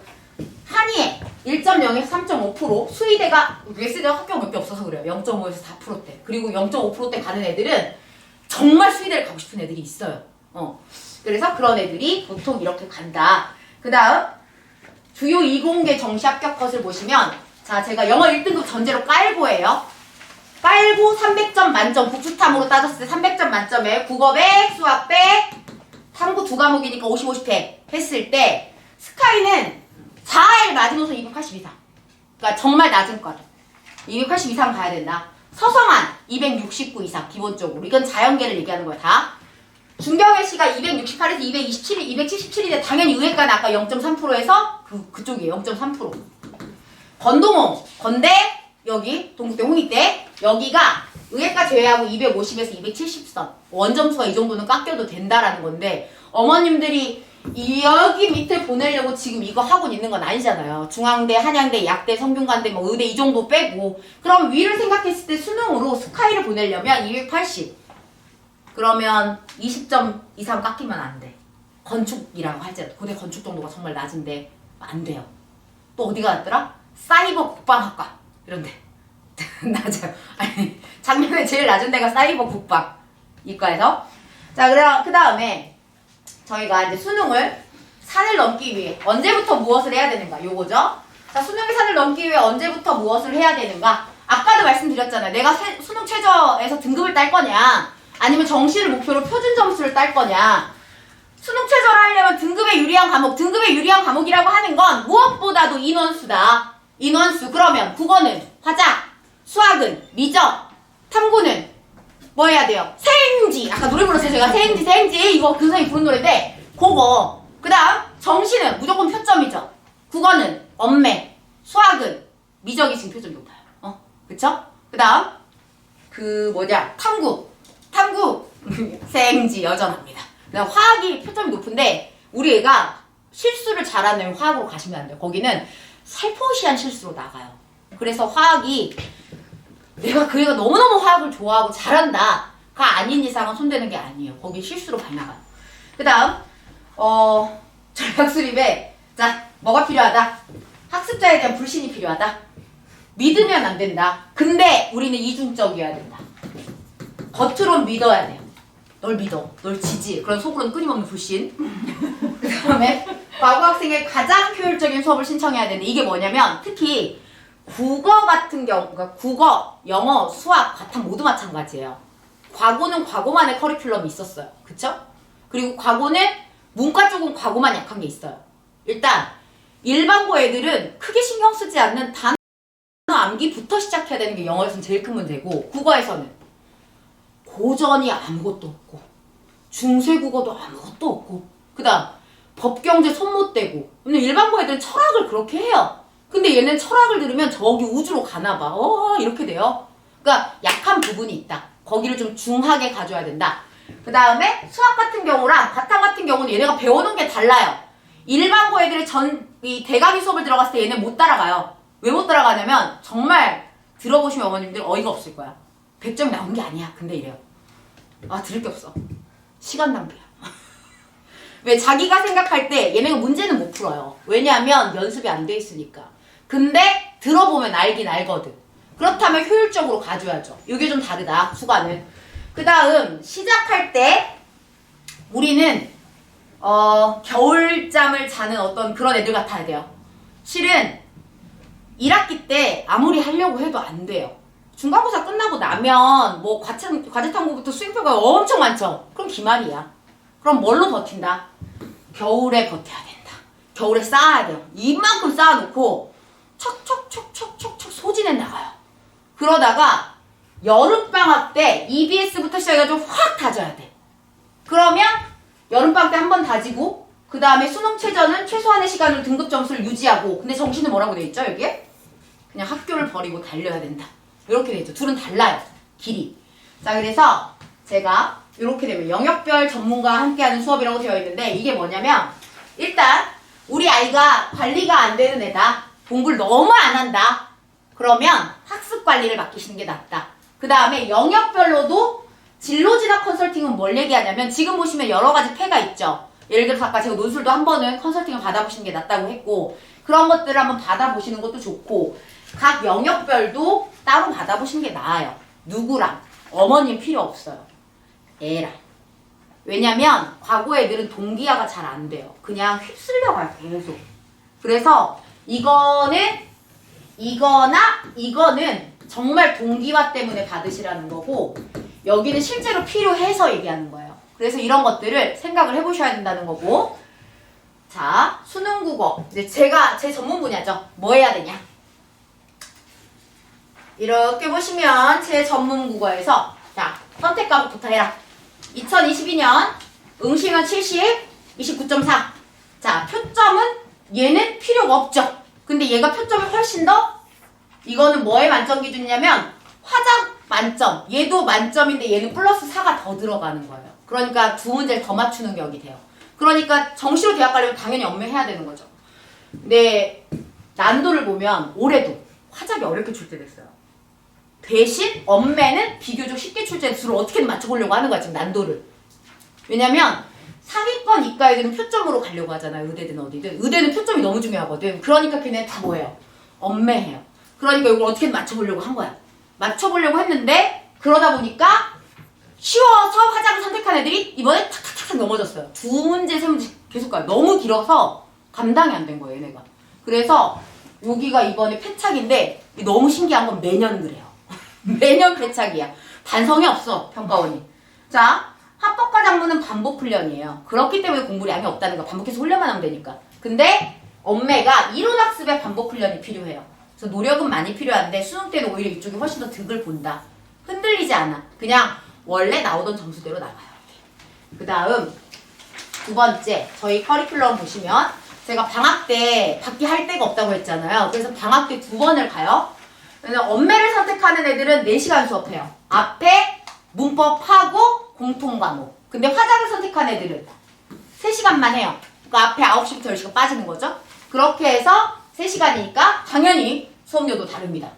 한의에 1.0에서 3.5%, 수의대가 S대가 학교가 몇 개 없어서 그래요. 0.5에서 4%대. 그리고 0.5%대 가는 애들은 정말 수의대를 가고 싶은 애들이 있어요. 그래서 그런 애들이 보통 이렇게 간다. 그 다음 주요 20개 정시 합격 컷을 보시면, 자, 제가 영어 1등급 전제로 깔고예요. 깔고 300점 만점, 국수탐으로 따졌을 때 300점 만점에 국어 100, 수학 100, 탐구 2과목이니까 50, 50 했을 때 스카이는 4일 마지노선 280 이상. 그러니까 정말 낮은 과를 280 이상 가야 된다. 서성한 269 이상 기본적으로. 이건 자연계를 얘기하는 거야 다. 중경외시가 268에서 277인데 당연히 의예과는 아까 0.3%에서 그쪽이에요. 0.3%. 건동홍, 건대, 여기 동국대, 홍익대, 여기가 의예과 제외하고 250에서 270선. 원점수가 이 정도는 깎여도 된다라는 건데, 어머님들이 여기 밑에 보내려고 지금 이거 하고 있는 건 아니잖아요. 중앙대, 한양대, 약대, 성균관대, 뭐 의대 이 정도 빼고. 그럼 위를 생각했을 때 수능으로 스카이를 보내려면 280. 그러면 20점 이상 깎이면 안 돼. 건축이라고 할지라도 고대 건축 정도가 정말 낮은데 안 돼요. 또 어디가 낮더라? 사이버 국방학과 이런데 낮아요. 아니 작년에 제일 낮은 데가 사이버 국방 이과에서. 자, 그럼 그 다음에 저희가 이제 수능을 산을 넘기 위해 언제부터 무엇을 해야 되는가, 요거죠. 자, 수능의 산을 넘기 위해 언제부터 무엇을 해야 되는가. 아까도 말씀드렸잖아요. 내가 수능 최저에서 등급을 딸 거냐, 아니면 정시를 목표로 표준 점수를 딸 거냐. 수능 최저를 하려면 등급에 유리한 과목이라고 하는 건 무엇보다도 인원수다. 인원수. 그러면 국어는 화작, 수학은 미적, 탐구는 뭐 해야 돼요? 세행지. 아까 노래 불렀어요 제가. 세행지 이거 그 선생님이 부른 노래인데 그거. 그 다음 정시는 무조건 표점이죠. 국어는 엄매, 수학은 미적이 지금 표점이 높아요. 그쵸? 그 다음 탐구 세행지 여전합니다. 그다음 화학이 표점이 높은데 우리 애가 실수를 잘하는 화학으로 가시면 안 돼요. 거기는 살포시한 실수로 나가요. 그래서 화학이 내가 그 애가 너무너무 화학을 좋아하고 잘한다가 아닌 이상은 손대는 게 아니에요. 거기 실수로 잘 나가요. 그 다음 전략 수립에 자 뭐가 필요하다? 학습자에 대한 불신이 필요하다. 믿으면 안 된다. 근데 우리는 이중적이어야 된다. 겉으론 믿어야 돼요. 널 믿어. 널 지지해. 그런 속으로는 끊임없는 불신. 그 다음에 과거 학생의 가장 효율적인 수업을 신청해야 되는데 이게 뭐냐면 특히 국어 같은 경우 그러니까 국어, 영어, 수학, 바탕 모두 마찬가지예요. 과거는 과거만의 커리큘럼이 있었어요. 그쵸? 그리고 과거는 문과 쪽은 과거만 약한 게 있어요. 일단 일반고 애들은 크게 신경 쓰지 않는 단어 암기부터 시작해야 되는 게 영어에서는 제일 큰 문제고 국어에서는 고전이 아무것도 없고 중세국어도 아무것도 없고 그 다음 법경제 손 못 대고 근데 일반고 애들은 철학을 그렇게 해요. 근데 얘는 철학을 들으면 저기 우주로 가나봐. 이렇게 돼요. 그러니까 약한 부분이 있다. 거기를 좀 중하게 가져야 된다. 그 다음에 수학 같은 경우랑 바탕 같은 경우는 얘네가 배우는 게 달라요. 일반고 애들이 이 대강의 수업을 들어갔을 때 얘네 못 따라가요. 왜 못 따라가냐면 정말 들어보시면 어머님들 어이가 없을 거야. 100점 나온 게 아니야. 근데 이래요. 아 들을 게 없어. 시간 낭비야. 왜 자기가 생각할 때 얘네가 문제는 못 풀어요. 왜냐하면 연습이 안 돼 있으니까. 근데 들어보면 알긴 알거든. 그렇다면 효율적으로 가져야죠. 이게 좀 다르다. 수가는. 그 다음 시작할 때 우리는 겨울잠을 자는 어떤 그런 애들 같아야 돼요. 실은 1학기 때 아무리 하려고 해도 안 돼요. 중간고사 끝나고 나면 뭐 과제탐구부터 수행평가 엄청 많죠. 그럼 기말이야. 그럼 뭘로 버틴다? 겨울에 버텨야 된다. 겨울에 쌓아야 돼요. 이만큼 쌓아놓고 척척척척척척 소진해 나가요. 그러다가 여름방학 때 EBS부터 시작해가지고 확 다져야 돼. 그러면 여름방학 때 한 번 다지고 그 다음에 수능 최저는 최소한의 시간으로 등급 점수를 유지하고 근데 정시는 뭐라고 돼 있죠 여기에? 그냥 학교를 버리고 달려야 된다. 이렇게 돼 있죠. 둘은 달라요. 길이. 자 그래서 제가 이렇게 되면 영역별 전문가와 함께하는 수업이라고 되어 있는데 이게 뭐냐면 일단 우리 아이가 관리가 안 되는 애다. 공부를 너무 안 한다. 그러면 학습 관리를 맡기시는 게 낫다. 그 다음에 영역별로도 진로진학 컨설팅은 뭘 얘기하냐면 지금 보시면 여러 가지 패가 있죠. 예를 들어서 아까 제가 논술도 한 번은 컨설팅을 받아보시는 게 낫다고 했고 그런 것들을 한번 받아보시는 것도 좋고 각 영역별도 따로 받아보시는 게 나아요. 누구랑? 어머님 필요 없어요. 애랑. 왜냐면 과거 애들은 동기화가 잘 안 돼요. 그냥 휩쓸려가요. 계속. 그래서 이거는 이거나 이거는 정말 동기화 때문에 받으시라는 거고 여기는 실제로 필요해서 얘기하는 거예요. 그래서 이런 것들을 생각을 해보셔야 된다는 거고 자 수능 국어 이제 제 전문 분야죠. 뭐 해야 되냐 이렇게 보시면 제 전문 국어에서 자 선택 과목부터 해라. 2022년 응시면 70, 29.4. 자 표점은 얘는 필요가 없죠. 근데 얘가 표점이 훨씬 더 이거는 뭐의 만점 기준이냐면 화작 만점. 얘도 만점인데 얘는 플러스 4가 더 들어가는 거예요. 그러니까 두 문제를 더 맞추는 격이 돼요. 그러니까 정시로 대학 가려면 당연히 엄매해야 되는 거죠. 근데 난도를 보면 올해도 화작이 어렵게 출제됐어요. 대신 엄매는 비교적 쉽게 출제해서 줄을 어떻게든 맞춰보려고 하는 거야 지금 난도를. 왜냐면 상위권 이과 애들은 표점으로 가려고 하잖아요. 의대든 어디든. 의대는 표점이 너무 중요하거든. 그러니까 걔네 다 뭐예요? 엄매해요. 그러니까 이걸 어떻게든 맞춰보려고 한 거야. 맞춰보려고 했는데 그러다 보니까 쉬워서 화작을 선택한 애들이 이번에 탁탁탁 넘어졌어요. 두 문제, 세 문제 계속 가요. 너무 길어서 감당이 안 된 거예요. 얘네가. 그래서 여기가 이번에 패착인데 너무 신기한 건 매년 그래요. 매년 패착이야. 반성이 없어 평가원이. 자 합법과작문은 반복 훈련이에요. 그렇기 때문에 공부량이 없다는 거. 반복해서 훈련만 하면 되니까. 근데 엄매가 이론학습에 반복 훈련이 필요해요. 그래서 노력은 많이 필요한데 수능 때는 오히려 이쪽이 훨씬 더 득을 본다. 흔들리지 않아. 그냥 원래 나오던 점수대로 나가요. 그 다음 두 번째 저희 커리큘럼 보시면 제가 방학 때 밖에 할 데가 없다고 했잖아요. 그래서 방학 때 2번을 가요. 엄매를 선택하는 애들은 4시간 수업해요. 앞에 문법하고 공통과목. 근데 화작을 선택한 애들은 3시간만 해요. 그러니까 앞에 9시부터 10시가 빠지는 거죠. 그렇게 해서 3시간이니까 당연히 수업료도 다릅니다.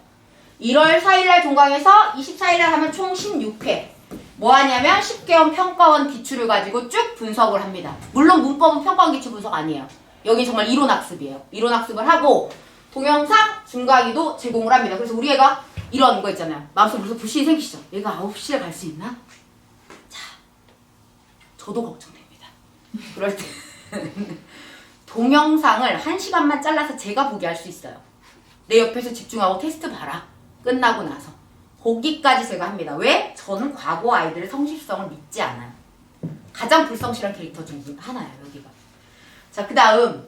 1월 4일날 종강해서 24일날 하면 총 16회. 뭐 하냐면 10개원 평가원 기출을 가지고 쭉 분석을 합니다. 물론 문법은 평가원 기출 분석 아니에요. 여기 정말 이론 학습이에요. 이론 학습을 하고 동영상, 중과기도 제공을 합니다. 그래서 우리 애가 이런 거 있잖아요. 마음속에 무슨 불신이 생기시죠? 얘가 9시에 갈 수 있나? 자, 저도 걱정됩니다. 그럴 때 동영상을 1시간만 잘라서 제가 보게 할 수 있어요. 내 옆에서 집중하고 테스트 봐라. 끝나고 나서. 거기까지 제가 합니다. 왜? 저는 과거 아이들의 성실성을 믿지 않아요. 가장 불성실한 캐릭터 중 하나예요, 여기가. 자, 그 다음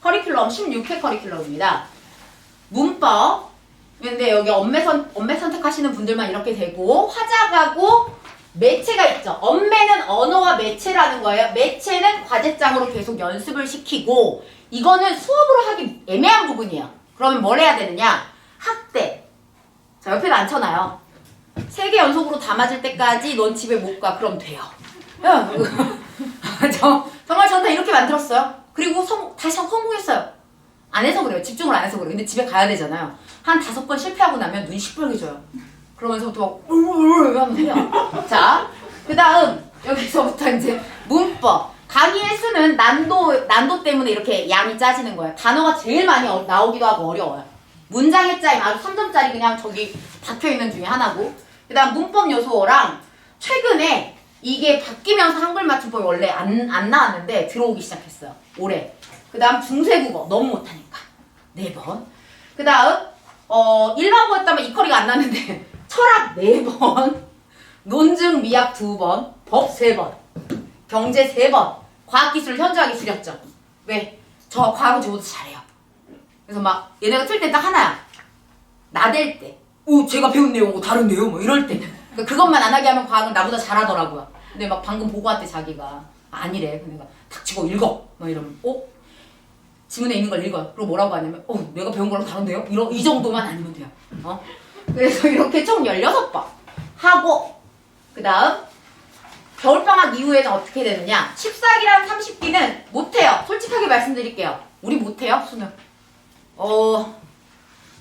커리큘럼 16회 커리큘럼입니다. 문법. 근데 여기 엄매 선택하시는 분들만 이렇게 되고 화작하고 매체가 있죠. 엄매는 언어와 매체라는 거예요. 매체는 과제장으로 계속 연습을 시키고 이거는 수업으로 하기 애매한 부분이에요. 그러면 뭘 해야 되느냐? 학대. 자, 옆에다 앉혀놔요. 3개 연속으로 다 맞을 때까지 넌 집에 못 가. 그럼 돼요. 야, 정말 저는 다 이렇게 만들었어요. 그리고 다시 성공했어요. 안 해서 그래요. 집중을 안 해서 그래요. 근데 집에 가야 되잖아요. 한 5번 실패하고 나면 눈이 시뻘개져요. 그러면서부터 막 하면 돼요. 자, 그 다음 여기서부터 이제 문법. 강의의 수는 난도 때문에 이렇게 양이 짜지는 거예요. 단어가 제일 많이 나오기도 하고 어려워요. 문장의 짜임 아주 3점짜리 그냥 저기 박혀있는 중에 하나고 그 다음 문법 요소랑 최근에 이게 바뀌면서 한글 맞춤법이 원래 안 나왔는데 들어오기 시작했어요. 올해. 그 다음 중세국어 너무 못하니까 4번. 그 다음 일반고였다면 이커리가 안 나는데 철학 4번, 논증 미학 2번, 법 3번, 경제 3번, 과학기술 현저하게 줄였죠. 왜? 저 과학은 저보다 잘해요. 그래서 막 얘네가 틀 때 딱 하나야. 나댈 때. 오, 제가 배운 내용하고 다른데요? 뭐 이럴 때. 그러니까 그것만 안 하게 하면 과학은 나보다 잘하더라고요. 근데 막 방금 보고왔대 자기가. 아니래. 근데 내가 닥치고 읽어. 막 이러면 지문에 있는 걸 읽어요. 그리고 뭐라고 하냐면 내가 배운 거랑 다른데요? 이 정도만 아니면 돼요. 그래서 이렇게 총 16번 하고 그 다음 겨울방학 이후에는 어떻게 되느냐 14기랑 30기는 못해요. 솔직하게 말씀드릴게요. 우리 못해요 수능.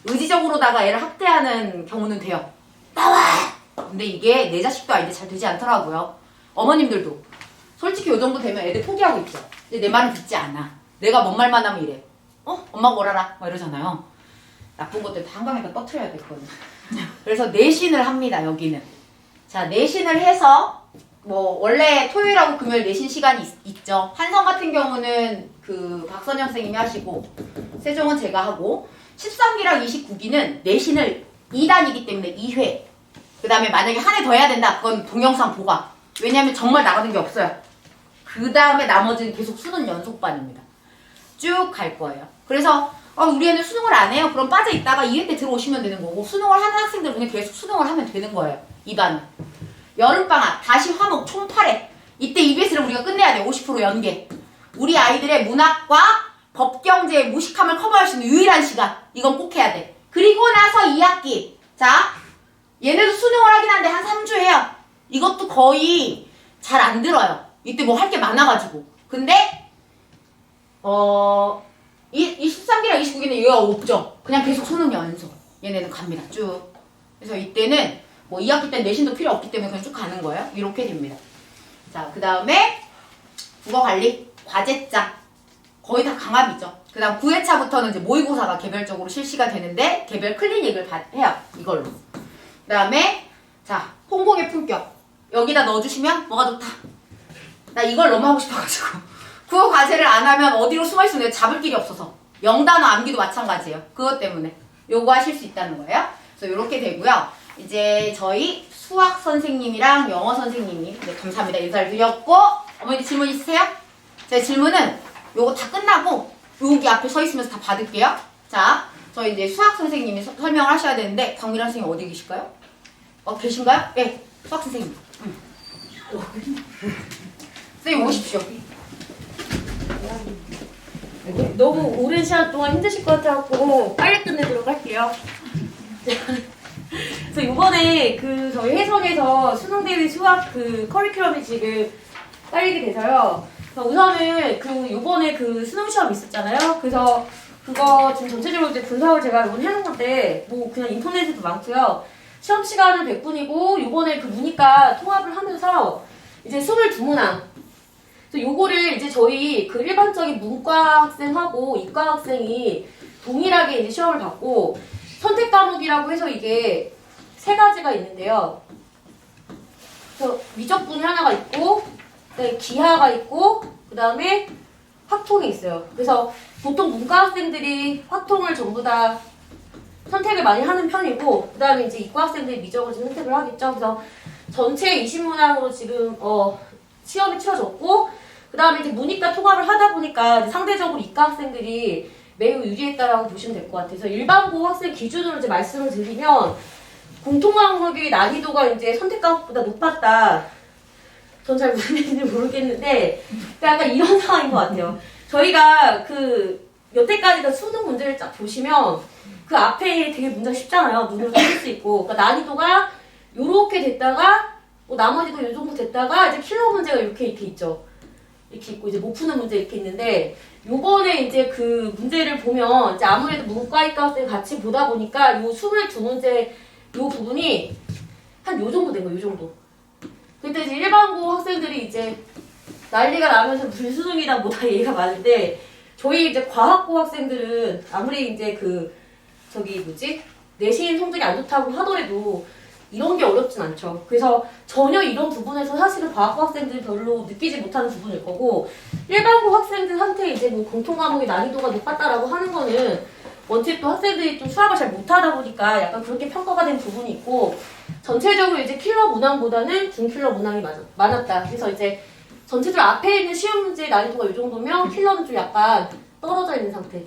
의지적으로다가 애를 학대하는 경우는 돼요. 나와! 근데 이게 내 자식도 아닌데 잘 되지 않더라고요. 어머님들도 솔직히 요 정도 되면 애들 포기하고 있죠. 근데 내 말은 듣지 않아. 내가 뭔 말만 하면 이래. 엄마가 뭘 알아? 막 이러잖아요. 나쁜 것들 다 한강에다 떠트려야 되거든. 그래서 내신을 합니다. 여기는. 자, 내신을 해서 뭐 원래 토요일하고 금요일 내신 시간이 있죠. 한성 같은 경우는 그 박선영 선생님이 하시고 세종은 제가 하고 13기랑 29기는 내신을 2단이기 때문에 2회. 그 다음에 만약에 한 해 더 해야 된다. 그건 동영상 보가. 왜냐면 정말 나가는 게 없어요. 그 다음에 나머지는 계속 수능 연속반입니다. 쭉 갈 거예요. 그래서 우리 애는 수능을 안 해요. 그럼 빠져 있다가 2회 때 들어오시면 되는 거고 수능을 하는 학생들은 그냥 계속 수능을 하면 되는 거예요. 2반은. 여름방학 다시 화목 총 8회. 이때 EBS를 우리가 끝내야 돼. 50% 연계. 우리 아이들의 문학과 법경제의 무식함을 커버할 수 있는 유일한 시간. 이건 꼭 해야 돼. 그리고 나서 2학기. 자, 얘네도 수능을 하긴 한데 한 3주 해요. 이것도 거의 잘 안 들어요. 이때 뭐 할 게 많아가지고. 근데 이 13기랑 29기는 얘가 없죠. 그냥 계속 수능 연속. 얘네는 갑니다. 쭉. 그래서 이때는 뭐 2학기 때는 내신도 필요 없기 때문에 그냥 쭉 가는 거예요. 이렇게 됩니다. 자, 그 다음에 국어관리, 과제장. 거의 다 강압이죠. 그 다음 9회차부터는 이제 모의고사가 개별적으로 실시가 되는데 개별 클리닉을 해요. 이걸로. 그 다음에 자, 홍콩의 품격. 여기다 넣어주시면 뭐가 좋다. 나 이걸 너무 하고 싶어가지고 국어 과제를 안 하면 어디로 숨어있으면 내가 잡을 길이 없어서 영단어 암기도 마찬가지예요. 그것 때문에 요거 하실 수 있다는 거예요. 그래서 이렇게 되고요. 이제 저희 수학 선생님이랑 영어 선생님이 감사합니다. 인사를 드렸고 어머니 질문 있으세요? 제 질문은 요거 다 끝나고 여기 앞에 서 있으면서 다 받을게요. 자, 저희 이제 수학 선생님이 설명을 하셔야 되는데 강미란 선생님 어디 계실까요? 계신가요? 네, 수학 선생님. 선생님 오십시오. 너무 오랜 시간 동안 힘드실 것 같아갖고 빨리 끝내도록 할게요. 그래서 이번에 그 저희 혜성에서 수능대비 수학 그 커리큘럼이 지금 딸리게 돼서요. 그래서 우선은 그 요번에 그 수능 시험 있었잖아요. 그래서 그거 지금 전체적으로 이제 분석을 제가 이번에 해놓은 건데 뭐 그냥 인터넷에도 많고요. 시험 시간은 100분이고 요번에 그 문이과 통합을 하면서 이제 22문항. 그래서 요거를 이제 저희 그 일반적인 문과 학생하고 이과 학생이 동일하게 이제 시험을 받고 선택 과목이라고 해서 이게 세 가지가 있는데요. 그래서 미적분이 하나가 있고, 그다음에 기하가 있고, 그다음에 확통이 있어요. 그래서 보통 문과 학생들이 확통을 전부 다 선택을 많이 하는 편이고, 그다음에 이제 이과 학생들이 미적을 좀 선택을 하겠죠. 그래서 전체 20문항으로 지금 시험이 치러졌고, 그다음에 이제 문이과 통합을 하다 보니까 이제 상대적으로 이과 학생들이 매우 유리했다라고 보시면 될 것 같아요. 그래서 일반고 학생 기준으로 이제 말씀을 드리면 공통과목의 난이도가 이제 선택 과목보다 높았다. 전 잘 무슨 얘기인지 모르겠는데 약간 이런 상황인 것 같아요. 저희가 그 여태까지 수능 문제를 쫙 보시면 그 앞에 되게 문제가 쉽잖아요. 눈으로 풀 수 있고. 그러니까 난이도가 요렇게 됐다가 뭐 나머지도 요 정도 됐다가 이제 킬러 문제가 이렇게 있죠. 이렇게 있고 이제 못 푸는 문제 이렇게 있는데 요번에 이제 그 문제를 보면 이제 아무래도 문과이과 학생 같이 보다 보니까 요 22문제 요 부분이 한 요 정도 된 거예요. 요 정도. 그때 이제 일반고 학생들이 이제 난리가 나면서 불수능이다 뭐다 얘기가 많은데 저희 이제 과학고 학생들은 아무리 이제 그 저기 뭐지 내신 성적이 안 좋다고 하더라도 이런 게 어렵진 않죠. 그래서 전혀 이런 부분에서 사실은 과학고 학생들이 별로 느끼지 못하는 부분일 거고 일반고 학생들한테 이제 뭐 공통 과목의 난이도가 높았다라고 하는 거는 원체 또 학생들이 좀 수학을 잘 못하다 보니까 약간 그렇게 평가가 된 부분이 있고 전체적으로 이제 킬러 문항보다는 중킬러 문항이 많았다. 그래서 이제 전체적으로 앞에 있는 시험 문제의 난이도가 이 정도면 킬러는 좀 약간 떨어져 있는 상태.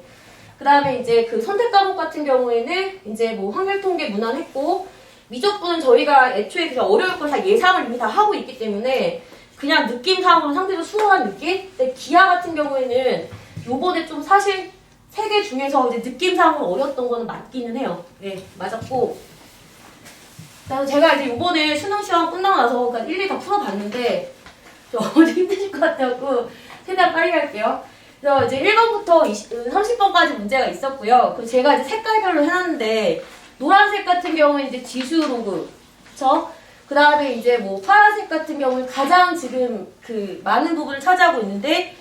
그 다음에 이제 그 선택 과목 같은 경우에는 이제 뭐 확률 통계 문항했고 미적분은 저희가 애초에 그냥 어려울 걸 다 예상을 이미 다 하고 있기 때문에 그냥 느낌상으로 상대적으로 수월한 느낌? 근데 기하 같은 경우에는 요번에 좀 사실 세 개 중에서 이제 느낌상으로 어려웠던 거는 맞기는 해요. 네, 맞았고. 그래서 제가 이제 요번에 수능 시험 끝나고 나서 그러니까 일일이 다 풀어봤는데 좀 힘드실 것 같아갖고 최대한 빨리 할게요. 그래서 이제 1번부터 30번까지 문제가 있었고요. 그리고 제가 이제 색깔별로 해놨는데 노란색 같은 경우는 이제 지수 로그, 그쵸? 그 다음에 이제 뭐 파란색 같은 경우는 가장 지금 그 많은 부분을 차지하고 있는데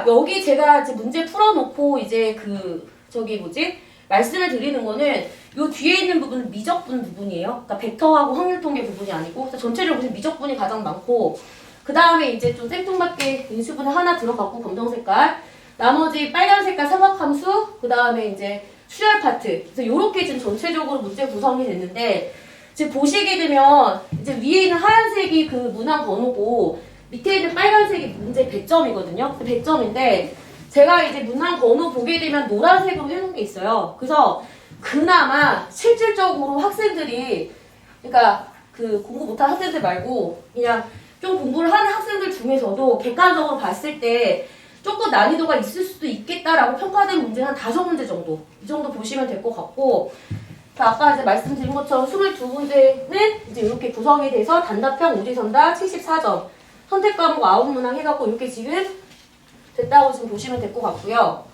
여기 제가 이제 문제 풀어놓고 이제 그 저기 뭐지 말씀을 드리는 거는 요 뒤에 있는 부분은 미적분 부분이에요. 그러니까 벡터하고 확률 통계 부분이 아니고 그래서 전체적으로 보시면 미적분이 가장 많고 그 다음에 이제 좀 생뚱맞게 인수분해 하나 들어갔고 검정 색깔 나머지 빨간 색깔 삼각함수 그 다음에 이제 수열 파트 그래서 요렇게 지금 전체적으로 문제 구성이 됐는데 지금 보시게 되면 이제 위에 있는 하얀색이 그 문항 번호고 밑에 있는 빨간색이 문제 배점이거든요. 100점인데 제가 이제 문항 번호 보게 되면 노란색으로 해놓은 게 있어요. 그래서 그나마 실질적으로 학생들이 그러니까 그 공부 못하는 학생들 말고 그냥 좀 공부를 하는 학생들 중에서도 객관적으로 봤을 때 조금 난이도가 있을 수도 있겠다라고 평가된 문제는 한 5문제 정도 이 정도 보시면 될 것 같고 아까 이제 말씀드린 것처럼 22문제는 이제 이렇게 구성이 돼서 단답형 우리선다 74점 선택 과목 9문항 해갖고 이렇게 지금 됐다고 지금 보시면 될 것 같고요.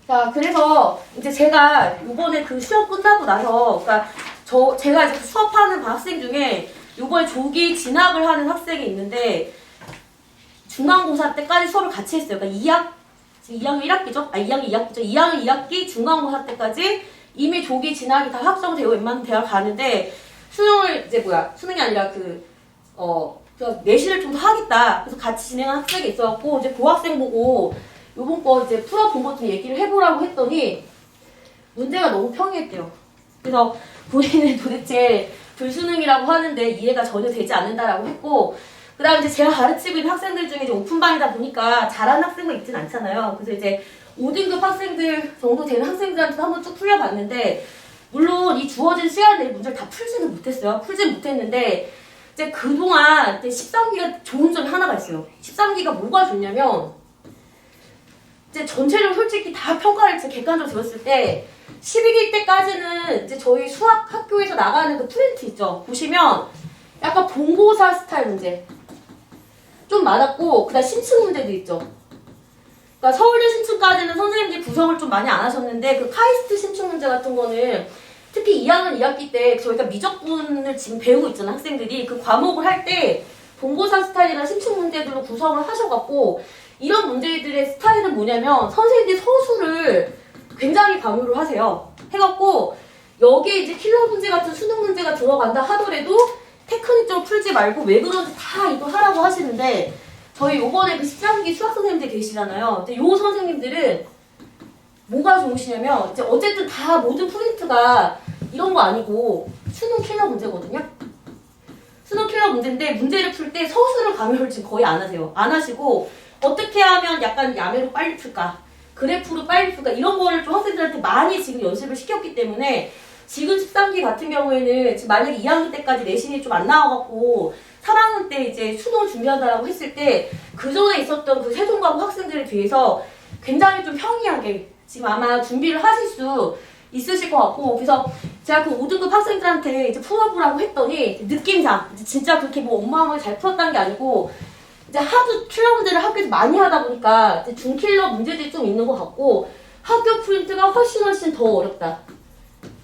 자, 그래서 이제 제가 이번에 그 시험 끝나고 나서, 그러니까 제가 이제 수업하는 학생 중에 이번에 조기 진학을 하는 학생이 있는데 중간고사 때까지 수업을 같이 했어요. 그러니까 2학년 1학기죠? 2학년 2학기죠? 2학년 2학기 중간고사 때까지 이미 조기 진학이 다 확정되고 웬만한 대학 가는데 수능을 이제 수능이 아니라 내신을 좀 더 하겠다. 그래서 같이 진행한 학생이 있어갖고 이제 그 학생 보고 요번 거 이제 풀어본 것 좀 얘기를 해보라고 했더니 문제가 너무 평이했대요. 그래서 본인은 도대체 불수능이라고 하는데 이해가 전혀 되지 않는다라고 했고 그 다음에 이제 제가 가르치고 있는 학생들 중에 이제 오픈반이다 보니까 잘하는 학생만 있진 않잖아요. 그래서 이제 5등급 학생들 정도 되는 학생들한테 한번 쭉 풀려봤는데 물론 이 주어진 시간 내에 문제를 다 풀지는 못했어요. 풀진 못했는데 이제 그동안 13기가 좋은 점이 하나가 있어요. 13기가 뭐가 좋냐면 이제 전체적으로 솔직히 다 평가를 객관적으로 들었을 때 12기 때까지는 이제 저희 수학 학교에서 나가는 그 프린트 있죠. 보시면 약간 본고사 스타일 문제 좀 많았고 그다음 신층 문제도 있죠. 그러니까 서울대 신층까지는 선생님들이 구성을 좀 많이 안 하셨는데 그 카이스트 신층 문제 같은 거는 특히 2학년 2학기 때 저희가 미적분을 지금 배우고 있잖아요. 학생들이 그 과목을 할 때 본고사 스타일이나 심층 문제들로 구성을 하셔갖고 이런 문제들의 스타일은 뭐냐면 선생님들이 서술을 굉장히 강요를 하세요. 해갖고 여기에 이제 킬러 문제 같은 수능 문제가 들어간다 하더라도 테크닉적으로 풀지 말고 왜 그런지 다 이거 하라고 하시는데 저희 요번에 그 13기 수학 선생님들 계시잖아요. 근데 요 선생님들은 뭐가 좋으시냐면 이제 어쨌든 다 모든 프린트가 이런 거 아니고 수능 킬러 문제거든요. 수능 킬러 문제인데 문제를 풀 때 서술을 강요를 지금 거의 안 하세요. 안 하시고 어떻게 하면 약간 야매로 빨리 풀까? 그래프로 빨리 풀까? 이런 거를 좀 학생들한테 많이 지금 연습을 시켰기 때문에 지금 13기 같은 경우에는 지금 만약에 2학년 때까지 내신이 좀 안 나와갖고 3학년 때 이제 수능을 준비한다라고 했을 때 그 전에 있었던 그 세종과목 학생들에 비해서 굉장히 좀 평이하게 지금 아마 준비를 하실 수 있으실 것 같고 그래서 제가 그 5등급 학생들한테 이제 풀어보라고 했더니 느낌상 진짜 그렇게 뭐 엉망하게 잘 풀었다는 게 아니고 이제 하도 킬러 문제를 학교에서 많이 하다 보니까 이제 중킬러 문제들이 좀 있는 것 같고 학교 프린트가 훨씬 더 어렵다.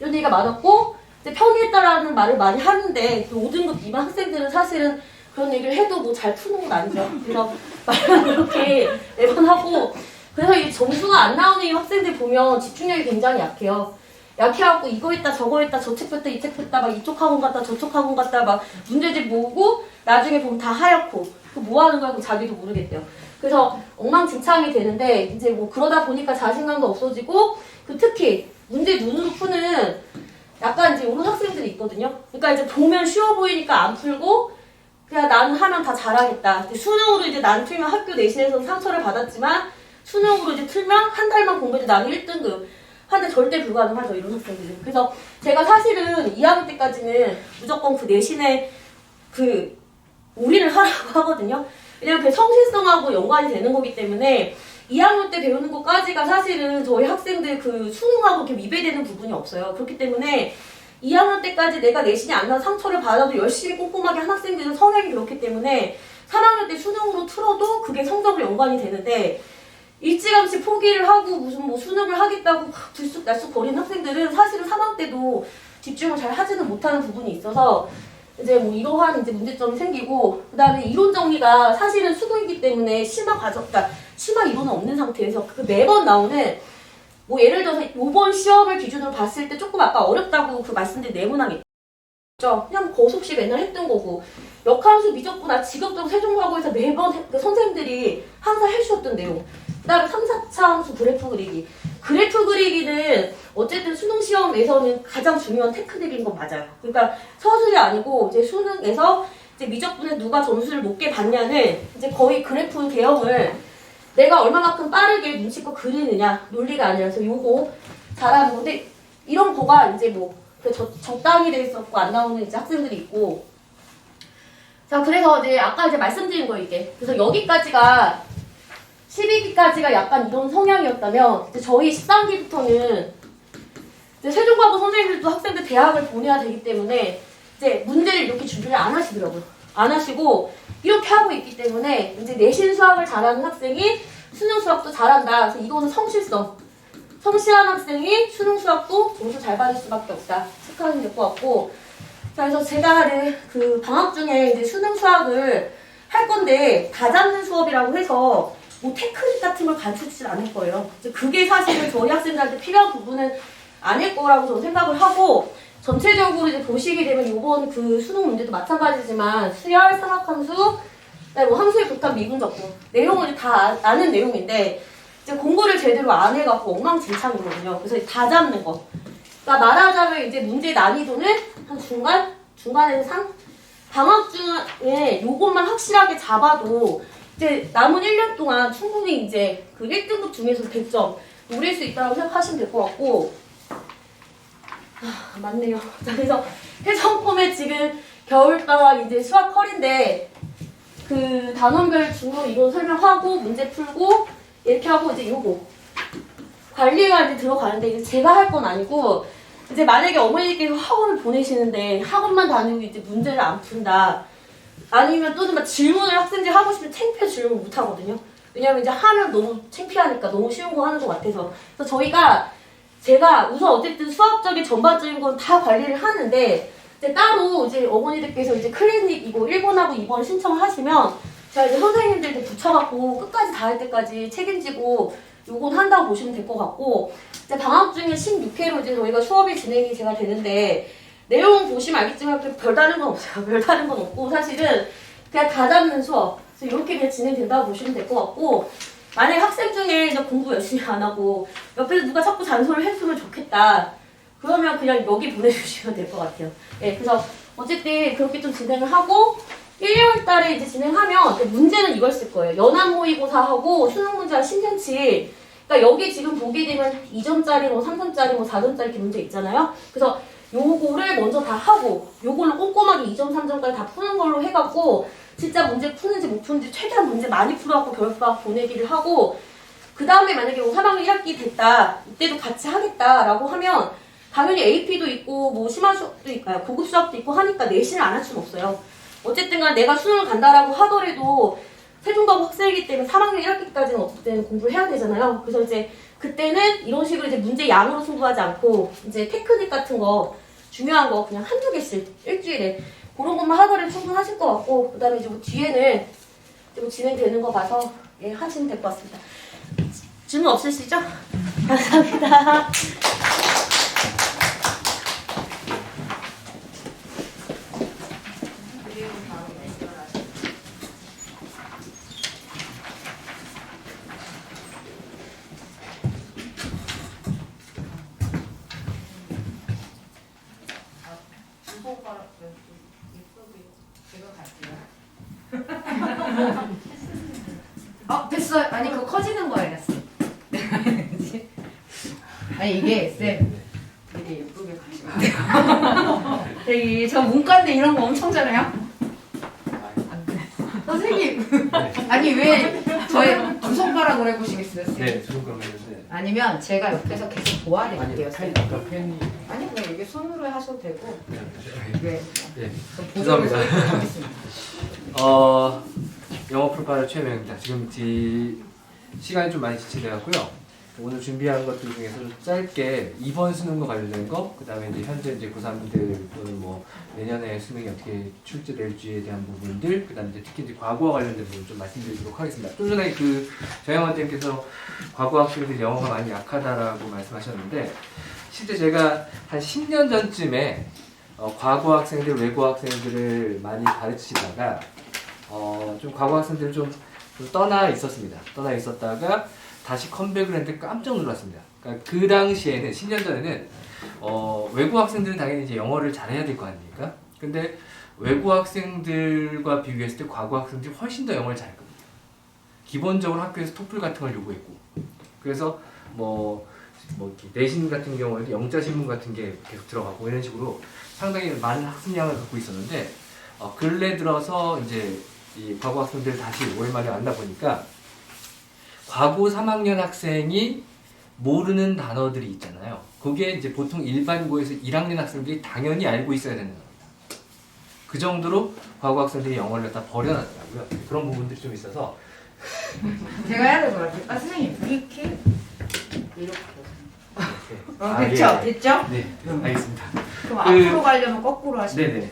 이런 얘기가 많았고 이제 평이했다라는 말을 많이 하는데 그 5등급 미만 학생들은 사실은 그런 얘기를 해도 뭐 잘 푸는 건 아니죠. 그래서 말만 이렇게 매번 하고 그래서 이 점수가 안 나오는 이 학생들 보면 집중력이 굉장히 약해요. 약해갖고 이거 했다 저거 했다 저 책 폈다 이 책 폈다 막 이쪽 학원 갔다 저쪽 학원 갔다 막 문제집 모으고 나중에 보면 다 하얗고 그 뭐 하는 거야 그 자기도 모르겠대요. 그래서 엉망진창이 되는데 이제 뭐 그러다 보니까 자신감도 없어지고 그 특히 문제 눈으로 푸는 약간 이제 이런 학생들이 있거든요. 그러니까 이제 보면 쉬워 보이니까 안 풀고 그냥 나는 하면 다 잘하겠다. 수능으로 이제 난 틀면 학교 내신에서 상처를 받았지만 수능으로 이제 틀면 한 달만 공부해도 나는 1등급. 한데 절대 불가능하죠, 이런 학생들은. 그래서 제가 사실은 2학년 때까지는 무조건 그 내신에 그 올인을 하라고 하거든요. 왜냐면 그 성실성하고 연관이 되는 거기 때문에 2학년 때 배우는 것까지가 사실은 저희 학생들 그 수능하고 이렇게 위배되는 부분이 없어요. 그렇기 때문에 2학년 때까지 내가 내신이 안 나서 상처를 받아도 열심히 꼼꼼하게 한 학생들은 성향이 그렇기 때문에 3학년 때 수능으로 틀어도 그게 성적으로 연관이 되는데 일찌감치 포기를 하고 무슨 뭐 수능을 하겠다고 막 들쑥날쑥 거리는 학생들은 사실은 3학년 때도 집중을 잘 하지는 못하는 부분이 있어서 이제 뭐 이러한 이제 문제점이 생기고 그다음에 이론 정리가 사실은 수능이기 때문에 심화 과정, 그러니까 심화 이론은 없는 상태에서 그 매번 나오는 뭐 예를 들어서 이번 시험을 기준으로 봤을 때 조금 아까 어렵다고 그 말씀드린 네모난 있죠. 그냥 뭐 거속시 맨날 했던 거고 역함수 미적분화 지급적 세종과목에서 매번 그 선생님들이 항상 해주셨던 내용. 그다음에 3, 4차 함수 그래프 그리기. 그래프 그리기는 어쨌든 수능 시험에서는 가장 중요한 테크닉인 건 맞아요. 그러니까 서술이 아니고 이제 수능에서 이제 미적분에 누가 점수를 높게 받냐는 이제 거의 그래프 개형을 내가 얼마만큼 빠르게 눈치껏 그리느냐 논리가 아니라 그래서 요거 잘하는 건데 이런 거가 이제 뭐 적당히 돼 있었고 안 나오는 이제 학생들이 있고 자 그래서 이제 아까 이제 말씀드린 거 이게 그래서 여기까지가 12기까지가 약간 이런 성향이었다면 이제 저희 13기부터는 이제 세종과목 선생님들도 학생들 대학을 보내야 되기 때문에 이제 문제를 이렇게 준비를 안 하시더라고요. 안 하시고 이렇게 하고 있기 때문에 이제 내신 수학을 잘하는 학생이 수능 수학도 잘한다. 그래서 이거는 성실성. 성실한 학생이 수능 수학도 점수 잘 받을 수밖에 없다. 체크하면 될 것 같고. 자, 그래서 제가 그 방학 중에 이제 수능 수학을 할 건데 다 잡는 수업이라고 해서 뭐 테크닉 같은 걸 가르치진 않을 거예요. 이제 그게 사실은 저희 학생들한테 필요한 부분은 아닐 거라고 저는 생각을 하고 전체적으로 이제 보시게 되면 이번 그 수능 문제도 마찬가지지만 수열, 삼각함수, 뭐 함수의 극한 미분적분 내용을 이제 다 아는 내용인데 이제 공부를 제대로 안 해갖고 엉망진창이거든요. 그래서 다 잡는 거. 그러니까 말하자면 이제 문제 난이도는 한 중간에서 상 방학 중에 요것만 확실하게 잡아도 이제 남은 1년 동안 충분히 이제 그 1등급 중에서 100점 노릴 수 있다고 생각하시면 될 것 같고 맞네요. 자, 그래서 해성폼에 지금 겨울방학 이제 수학 컬인데 그 단원별 중로 이론 설명하고 문제 풀고 이렇게 하고 이제 요거 관리가 이제 들어가는데 이제 제가 할 건 아니고 이제 만약에 어머니께서 학원을 보내시는데 학원만 다니고 이제 문제를 안 푼다 아니면 또는 막 질문을 학생들이 하고 싶으면 창피해 질문 못 하거든요. 왜냐면 이제 하면 너무 창피하니까 너무 쉬운 거 하는 것 같아서. 그래서 저희가 제가 우선 어쨌든 수학적인 전반적인 건 다 관리를 하는데 이제 따로 이제 어머니들께서 이제 클리닉 이거 1번하고 2번 신청을 하시면 제가 이제 선생님들한테 붙여갖고 끝까지 다 할 때까지 책임지고 요건 한다고 보시면 될 것 같고 이제 방학 중에 16회로 이제 저희가 수업이 진행이 제가 되는데 내용 보시면 알겠지만 별다른 건 없어요. 별다른 건 없고 사실은 그냥 다 잡는 수업. 그래서 이렇게 그냥 진행된다고 보시면 될 것 같고 만약에 학생 중에 이제 공부 열심히 안 하고 옆에서 누가 자꾸 잔소리를 했으면 좋겠다. 그러면 그냥 여기 보내주시면 될 것 같아요. 네, 그래서 어쨌든 그렇게 좀 진행을 하고 1, 2월 달에 이제 진행하면 문제는 이걸 쓸 거예요. 연합 모의고사하고 수능 문제 한 10년치. 그러니까 여기 지금 보게 되면 2점짜리, 뭐 3점짜리, 뭐 4점짜리 이렇게 문제 있잖아요. 그래서 요거를 먼저 다 하고 요걸로 꼼꼼하게 2점, 3점까지 다 푸는 걸로 해갖고 진짜 문제 푸는지 못 푸는지 최대한 문제 많이 풀어갖고 겨울방학 보내기를 하고 그 다음에 만약에 뭐 3학년 1학기 됐다 이때도 같이 하겠다라고 하면 당연히 AP도 있고 뭐 심화 수업도 있고 고급 수업도 있고 하니까 내신을 안 할 수는 없어요. 어쨌든 간 내가 수능을 간다라고 하더라도 세종과목 학생이기 때문에 3학년 1학기까지는 어쨌든 공부를 해야 되잖아요. 그래서 이제 그때는 이런 식으로 이제 문제 양으로 승부하지 않고 이제 테크닉 같은 거 중요한 거 그냥 한두 개씩 일주일에 그런 것만 하더라도 충분하실 것 같고 그다음에 이제 뭐 뒤에는 이제 뭐 진행되는 거 봐서 예 하시면 될 것 같습니다. 질문 없으시죠? 감사합니다. 됐어요. 아니 그거 커지는 거예요. 아니 이게 쌤 되게 예쁘게 가시네요. 되게 저 문과인데 이런 거 엄청 잘해요. 선생님 아니 왜 저의 두 손가락으로 해보시겠어요? 쌤? 네, 두 손가락 했는데. 아니면 제가 옆에서 계속 도와드릴게요. 아니, 쌤. 펜이. 아니 그냥 이게 손으로 하셔도 되고. 네. 네. 죄송합니다. 영어 풀파를 최명입니다. 지금 시간이 좀 많이 지체되었고요. 오늘 준비한 것들 중에서 좀 짧게 이번 수능과 관련된 거, 그 다음에 이제 현재 이제 고3들 또는 뭐 내년에 수능이 어떻게 출제될지에 대한 부분들, 그 다음에 이제 특히 이제 과거와 관련된 부분 좀 말씀드리도록 하겠습니다. 좀 전에 저영원님께서 과거 학생들이 영어가 많이 약하다라고 말씀하셨는데, 실제 제가 한 10년 전쯤에 과거 학생들, 외고 학생들을 많이 가르치다가 좀 과거 학생들을 좀 떠나 있었습니다. 떠나 있었다가 다시 컴백을 했는데 깜짝 놀랐습니다. 그러니까 그 당시에는 10년 전에는 외고 학생들은 당연히 이제 영어를 잘해야 될 거 아닙니까? 근데 외고 학생들과 비교했을 때 과거 학생들이 훨씬 더 영어를 잘했거든요. 기본적으로 학교에서 토플 같은 걸 요구했고, 그래서 뭐 내신 같은 경우에도 영자 신문 같은 게 계속 들어가고 이런 식으로 상당히 많은 학습량을 갖고 있었는데 근래 들어서 이제 이 과거 학생들 다시 오랜만에 만나보니까 과거 3학년 학생이 모르는 단어들이 있잖아요. 그게 이제 보통 일반고에서 1학년 학생들이 당연히 알고 있어야 되는 겁니다. 그 정도로 과거 학생들이 영어를 갖다 버려놨더라고요. 그런 부분들이 좀 있어서 제가 해야 될 것 같아요. 아 선생님 이렇게 이렇게. 됐죠? 예. 됐죠? 네, 알겠습니다. 그럼 앞으로 가려면 거꾸로 하시면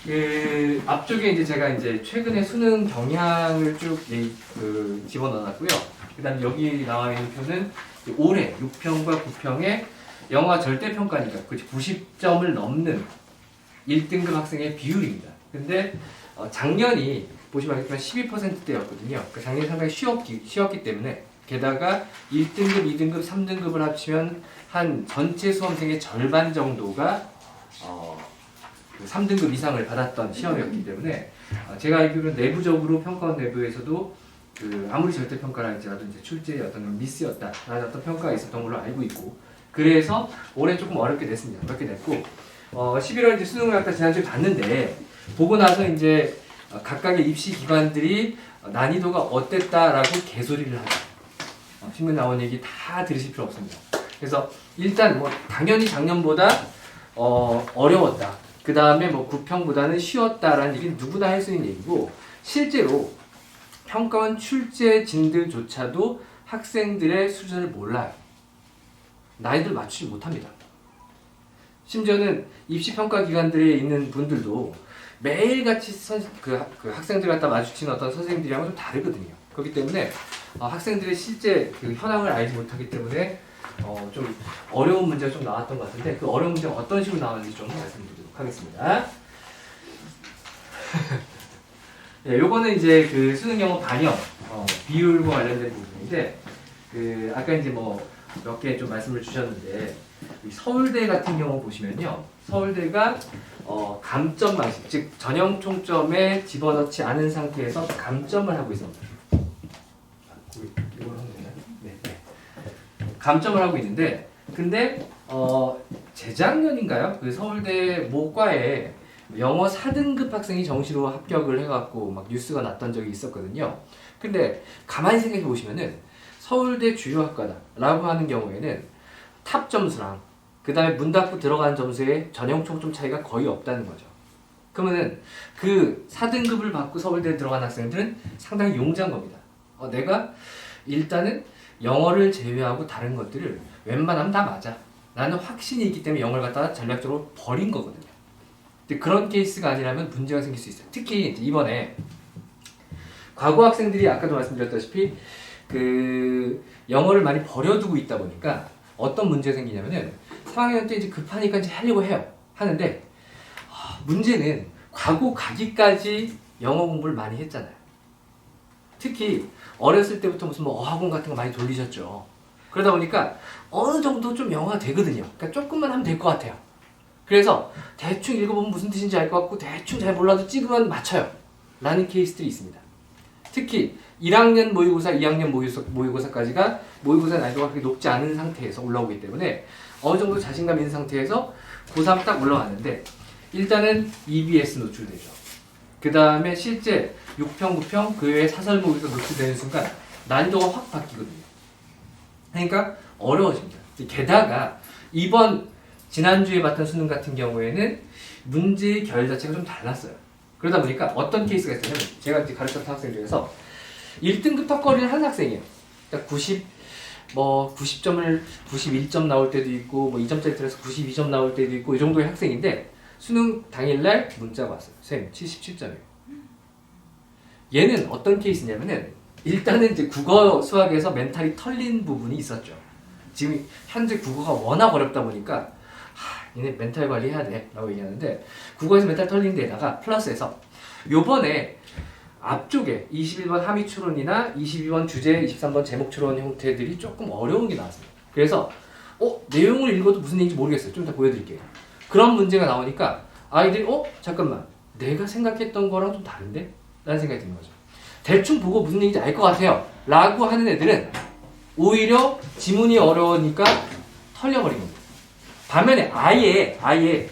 네네. 앞쪽에 이제 제가 이제 최근에 수능 경향을 쭉 집어넣어놨고요. 그 다음에 여기 나와 있는 표는 올해 6평과 9평의 영어 절대평가니까 90점을 넘는 1등급 학생의 비율입니다. 근데 작년이 보시면 알겠지만 12%대였거든요. 그 작년이 상당히 쉬웠기 때문에 게다가 1등급, 2등급, 3등급을 합치면 한 전체 수험생의 절반 정도가 3등급 이상을 받았던 시험이었기 때문에 제가 알기로는 내부적으로 평가원 내부에서도 아무리 절대평가를 할지라도 이제 출제의 어떤 미스였다라는 어떤 평가가 있었던 걸로 알고 있고, 그래서 올해 조금 어렵게 됐습니다. 어렵게 됐고 11월 이제 수능을 갖다 지난주에 봤는데 보고 나서 이제 각각의 입시 기관들이 난이도가 어땠다라고 개소리를 하죠. 신문 나온 얘기 다 들으실 필요 없습니다. 그래서 일단 뭐 당연히 작년보다 어려웠다. 그 다음에 뭐 9평보다는 쉬웠다라는 얘기는 누구나 할 수 있는 얘기고, 실제로 평가원 출제진들조차도 학생들의 수준을 몰라요. 난이도를 맞추지 못합니다. 심지어는 입시평가 기관들에 있는 분들도 매일같이 그 학생들 갖다 마주치는 어떤 선생님들이랑은 좀 다르거든요. 그렇기 때문에 학생들의 실제 그 현황을 알지 못하기 때문에 좀 어려운 문제가 좀 나왔던 것 같은데 그 어려운 문제가 어떤 식으로 나왔는지 좀 말씀드리도록 하겠습니다. 네, 요거는 이제 그 수능 영어 반영 비율과 관련된 부분인데 그 아까 이제 뭐 몇 개 좀 말씀을 주셨는데 이 서울대 같은 경우 보시면요, 서울대가 감점 방식, 즉 전형 총점에 집어넣지 않은 상태에서 감점을 하고 있습니다. 이걸 하면 되나요? 네. 감점을 하고 있는데, 근데 재작년인가요? 그 서울대 모과에 영어 4등급 학생이 정시로 합격을 해갖고 막 뉴스가 났던 적이 있었거든요. 근데 가만히 생각해 보시면은 서울대 주요 학과다라고 하는 경우에는 탑 점수랑 그 다음에 문 닫고 들어가는 점수의 전형 총점 차이가 거의 없다는 거죠. 그러면은 그 4등급을 받고 서울대에 들어간 학생들은 상당히 용자인 겁니다. 내가 일단은 영어를 제외하고 다른 것들을 웬만하면 다 맞아. 나는 확신이 있기 때문에 영어를 갖다가 전략적으로 버린 거거든요. 근데 그런 케이스가 아니라면 문제가 생길 수 있어요. 특히 이번에 과거 학생들이 아까도 말씀드렸다시피 그 영어를 많이 버려두고 있다 보니까 어떤 문제가 생기냐면은 3학년 때 이제 급하니까 이제 하려고 해요. 하는데 문제는 과거 가기까지 영어 공부를 많이 했잖아요. 특히 어렸을 때부터 무슨 뭐 어학원 같은 거 많이 돌리셨죠. 그러다 보니까 어느 정도 좀 영어가 되거든요. 그러니까 조금만 하면 될 것 같아요. 그래서 대충 읽어보면 무슨 뜻인지 알 것 같고 대충 잘 몰라도 찍으면 맞춰요. 라는 케이스들이 있습니다. 특히 1학년 모의고사, 2학년 모의고사까지가 모의고사 난이도가 그렇게 높지 않은 상태에서 올라오기 때문에 어느 정도 자신감 있는 상태에서 고3 딱 올라왔는데 일단은 EBS 노출되죠. 그 다음에 실제 6평, 9평, 그 외에 사설 모의가 노출되는 순간 난이도가 확 바뀌거든요. 그러니까 어려워집니다. 게다가 이번 지난주에 봤던 수능 같은 경우에는 문제의 결 자체가 좀 달랐어요. 그러다 보니까 어떤 케이스가 있었냐면 제가 이제 가르쳤던 학생 중에서 1등급 턱걸이를 한 학생이에요. 그러니까 90점을 91점 나올 때도 있고 뭐 2점짜리 들어서 92점 나올 때도 있고 이 정도의 학생인데 수능 당일날 문자가 왔어요. 선생님 77점이에요. 얘는 어떤 케이스냐면은 일단은 이제 국어 수학에서 멘탈이 털린 부분이 있었죠. 지금 현재 국어가 워낙 어렵다 보니까 얘네 멘탈 관리해야 돼 라고 얘기하는데 국어에서 멘탈 털린 데다가 플러스해서 요번에 앞쪽에 21번 함의 추론이나 22번 주제, 23번 제목 추론 형태들이 조금 어려운 게 나왔습니다. 그래서 내용을 읽어도 무슨 얘기인지 모르겠어요. 좀 이따 보여드릴게요. 그런 문제가 나오니까 아이들이 잠깐만 내가 생각했던 거랑 좀 다른데? 라는 생각이 드는 거죠. 대충 보고 무슨 얘기인지 알 것 같아요 라고 하는 애들은 오히려 지문이 어려우니까 털려버린 겁니다. 반면에 아예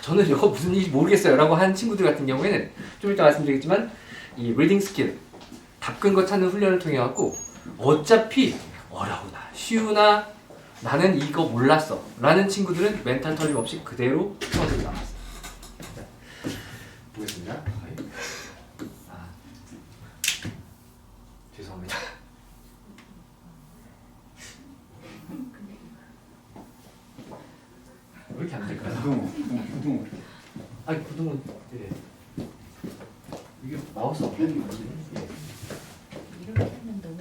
저는 이거 무슨 얘기인지 모르겠어요 라고 하는 친구들 같은 경우에는 좀 이따 말씀드리겠지만 이 리딩 스킬 답근 거 찾는 훈련을 통해 갖고 어차피 어려우나 쉬우나 나는 이거 몰랐어 라는 친구들은 멘탈 털림 없이 그대로 수업을 나왔어요. 보겠습니다. 죄송합니다. 왜 이렇게 안 될까요? 구동. 아니 구동은 네. 이게 마우스 없는 거 같은데. 이렇게 하면 너무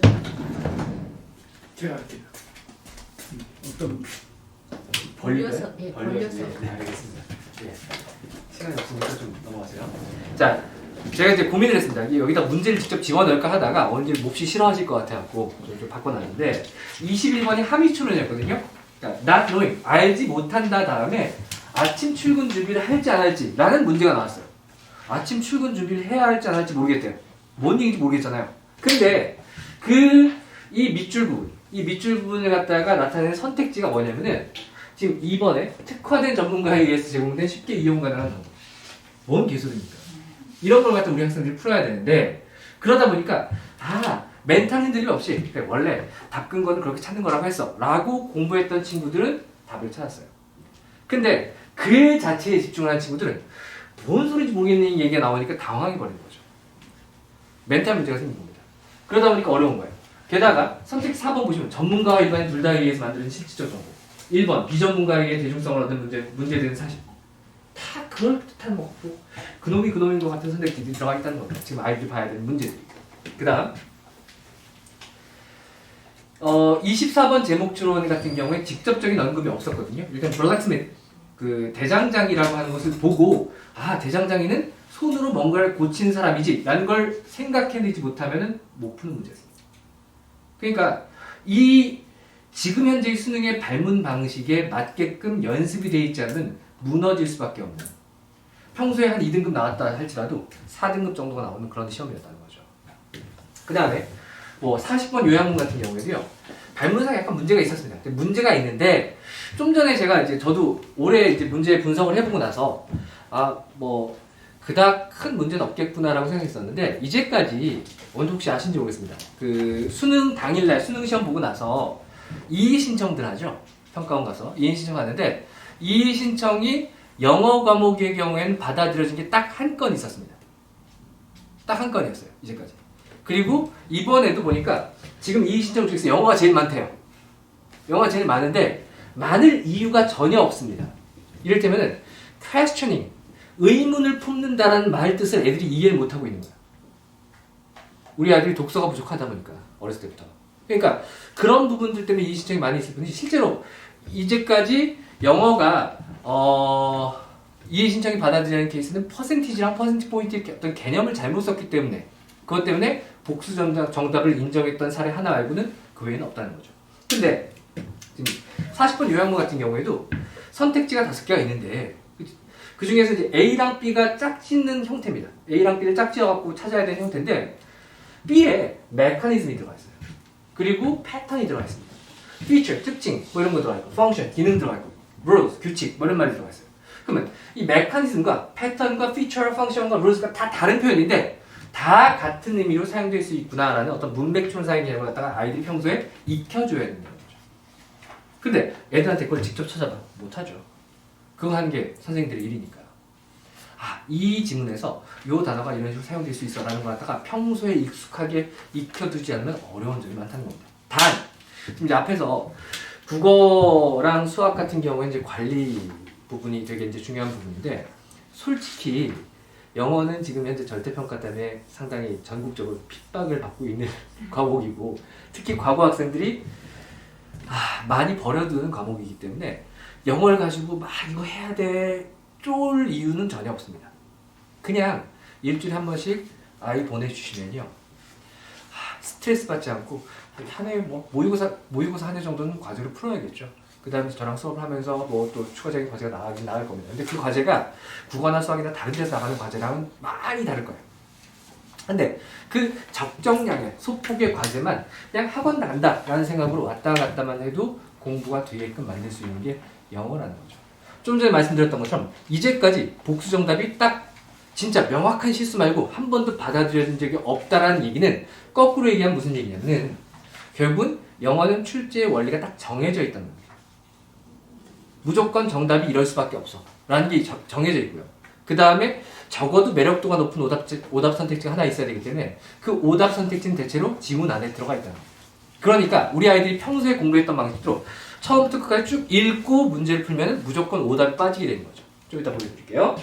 제가 할게요. 어떤 벌려서, 예, 벌려서. 네, 알겠습니다. 예. 시간이 없으니까 좀 넘어가세요. 자, 제가 이제 고민을 했습니다. 여기다 문제를 직접 집어넣을까 하다가 언제 몹시 싫어하실 것 같아갖고 좀 바꿔놨는데 21번이 함의 추론이었거든요. 그러니까 not knowing, 알지 못한다 다음에 아침 출근 준비를 할지 안 할지 라는 문제가 나왔어요. 아침 출근 준비를 해야 할지 안 할지 모르겠대요. 뭔 얘기인지 모르겠잖아요. 근데 이 밑줄 부분을 갖다가 나타내는 선택지가 뭐냐면은 지금 2번에 특화된 전문가에 의해서 제공된 쉽게 이용 가능한 정보. 뭔 개소리입니까? 이런 걸 갖다 우리 학생들이 풀어야 되는데 그러다 보니까 멘탈 흔들림 없이 그래, 원래 답근 거는 그렇게 찾는 거라고 했어 라고 공부했던 친구들은 답을 찾았어요. 근데 그 자체에 집중하는 친구들은 뭔 소리인지 모르겠는 얘기가 나오니까 당황해 버리는 거죠. 멘탈 문제가 생긴 겁니다. 그러다 보니까 어려운 거예요. 게다가 선택 4번 보시면 전문가와 일반인 둘 다에 의해서 만드는 실질적 정보. 1번 비전문가에게 대중성을 얻는 문제들은 사실 다 그럴듯한 뭐 그놈이 그놈인 것 같은 선택들이 들어가 있다는 겁니다. 지금 아이들이 봐야 되는 문제들이. 그 다음 24번 제목 추론 같은 경우에 직접적인 언급이 없었거든요. 일단 블라스밋 그 대장장이라고 하는 것을 보고 아 대장장이는 손으로 뭔가를 고친 사람이지 라는 걸 생각해내지 못하면 못 푸는 문제였습니다. 그러니까 이 지금 현재의 수능의 발문 방식에 맞게끔 연습이 되어 있지 않으면 무너질 수밖에 없는 평소에 한 2등급 나왔다 할지라도 4등급 정도가 나오는 그런 시험이었다는 거죠. 그 다음에 뭐 40번 요양문 같은 경우에도요 발문상에 약간 문제가 있었습니다. 문제가 있는데 좀 전에 제가 이제 저도 올해 이제 문제 분석을 해보고 나서 아 뭐 그닥 큰 문제는 없겠구나라고 생각했었는데 이제까지 원도 혹시 아신지 모르겠습니다. 그 수능 당일날 수능 시험 보고 나서 이의 신청들 하죠. 평가원 가서 이의 신청하는데 이의 신청이 영어 과목의 경우에는 받아들여진 게 딱 한 건 있었습니다. 딱 한 건이었어요. 이제까지. 그리고 이번에도 보니까 지금 이의 신청 중에서 영어가 제일 많대요. 영어가 제일 많은데 많을 이유가 전혀 없습니다. 이를테면은 questioning, 의문을 품는다라는 말 뜻을 애들이 이해를 못하고 있는 거야. 우리 아들이 독서가 부족하다 보니까 어렸을 때부터. 그러니까 그런 부분들 때문에 이의 신청이 많이 있을 뿐이지 실제로 이제까지 영어가 이의 신청이 받아들이는 케이스는 퍼센티지랑 퍼센트 포인트의 어떤 개념을 잘못 썼기 때문에 그것 때문에 복수 정답을 인정했던 사례 하나 말고는 그 외에는 없다는 거죠. 근데 지금 40번 요양문 같은 경우에도 선택지가 5개가 있는데 그 중에서 이제 A랑 B가 짝짓는 형태입니다. A랑 B를 짝지어갖고 찾아야 되는 형태인데 B에 메커니즘이 들어가 있어요. 그리고 패턴이 들어가 있습니다. feature, 특징 뭐 이런 거 들어가 있고 function, 기능 들어가 있고 rules, 규칙 뭐 이런 말이 들어가 있어요. 그러면 이 메커니즘과 패턴과 feature, function과 rules가 다 다른 표현인데 다 같은 의미로 사용될 수 있구나라는 어떤 문맥촌상의 개념을 갖다가 아이들이 평소에 익혀줘야 된다는 거죠. 근데 애들한테 그걸 직접 찾아봐 못하죠. 그거 하는 게 선생님들의 일이니까요. 이 지문에서 이 단어가 이런 식으로 사용될 수 있어 라는 걸 갖다가 평소에 익숙하게 익혀두지 않으면 어려운 점이 많다는 겁니다. 단, 지금 이제 앞에서 국어랑 수학 같은 경우에 이제 관리 부분이 되게 이제 중요한 부분인데 솔직히 영어는 지금 현재 절대평가 때문에 상당히 전국적으로 핍박을 받고 있는 과목이고 특히 과거 학생들이 많이 버려두는 과목이기 때문에 영어를 가지고 막 이거 해야 돼 쫄 이유는 전혀 없습니다. 그냥 일주일에 한 번씩 아이 보내주시면요 스트레스 받지 않고 한 해 뭐 모의고사 한 해 정도는 과제로 풀어야겠죠. 그 다음에 저랑 수업을 하면서 뭐 또 추가적인 과제가 나가긴 나갈 겁니다. 근데 그 과제가 국어나 수학이나 다른 데서 나가는 과제랑은 많이 다를 거예요. 근데 그 적정량의 소폭의 과제만 그냥 학원 나간다 라는 생각으로 왔다 갔다만 해도 공부가 되게끔 만들 수 있는 게 영어라는 거죠. 좀 전에 말씀드렸던 것처럼 이제까지 복수 정답이 딱 진짜 명확한 실수 말고 한 번도 받아들여진 적이 없다라는 얘기는 거꾸로 얘기하면 무슨 얘기냐면 결국은 영어는 출제의 원리가 딱 정해져 있다는 겁니다. 무조건 정답이 이럴 수밖에 없어 라는 게 정해져 있고요. 그 다음에 적어도 매력도가 높은 오답 선택지가 하나 있어야 되기 때문에 그 오답 선택지는 대체로 지문 안에 들어가 있다는 겁니다. 그러니까 우리 아이들이 평소에 공부했던 방식으로 처음부터 끝까지 쭉 읽고 문제를 풀면 무조건 오답이 빠지게 되는 거죠. 좀 이따 보여드릴게요.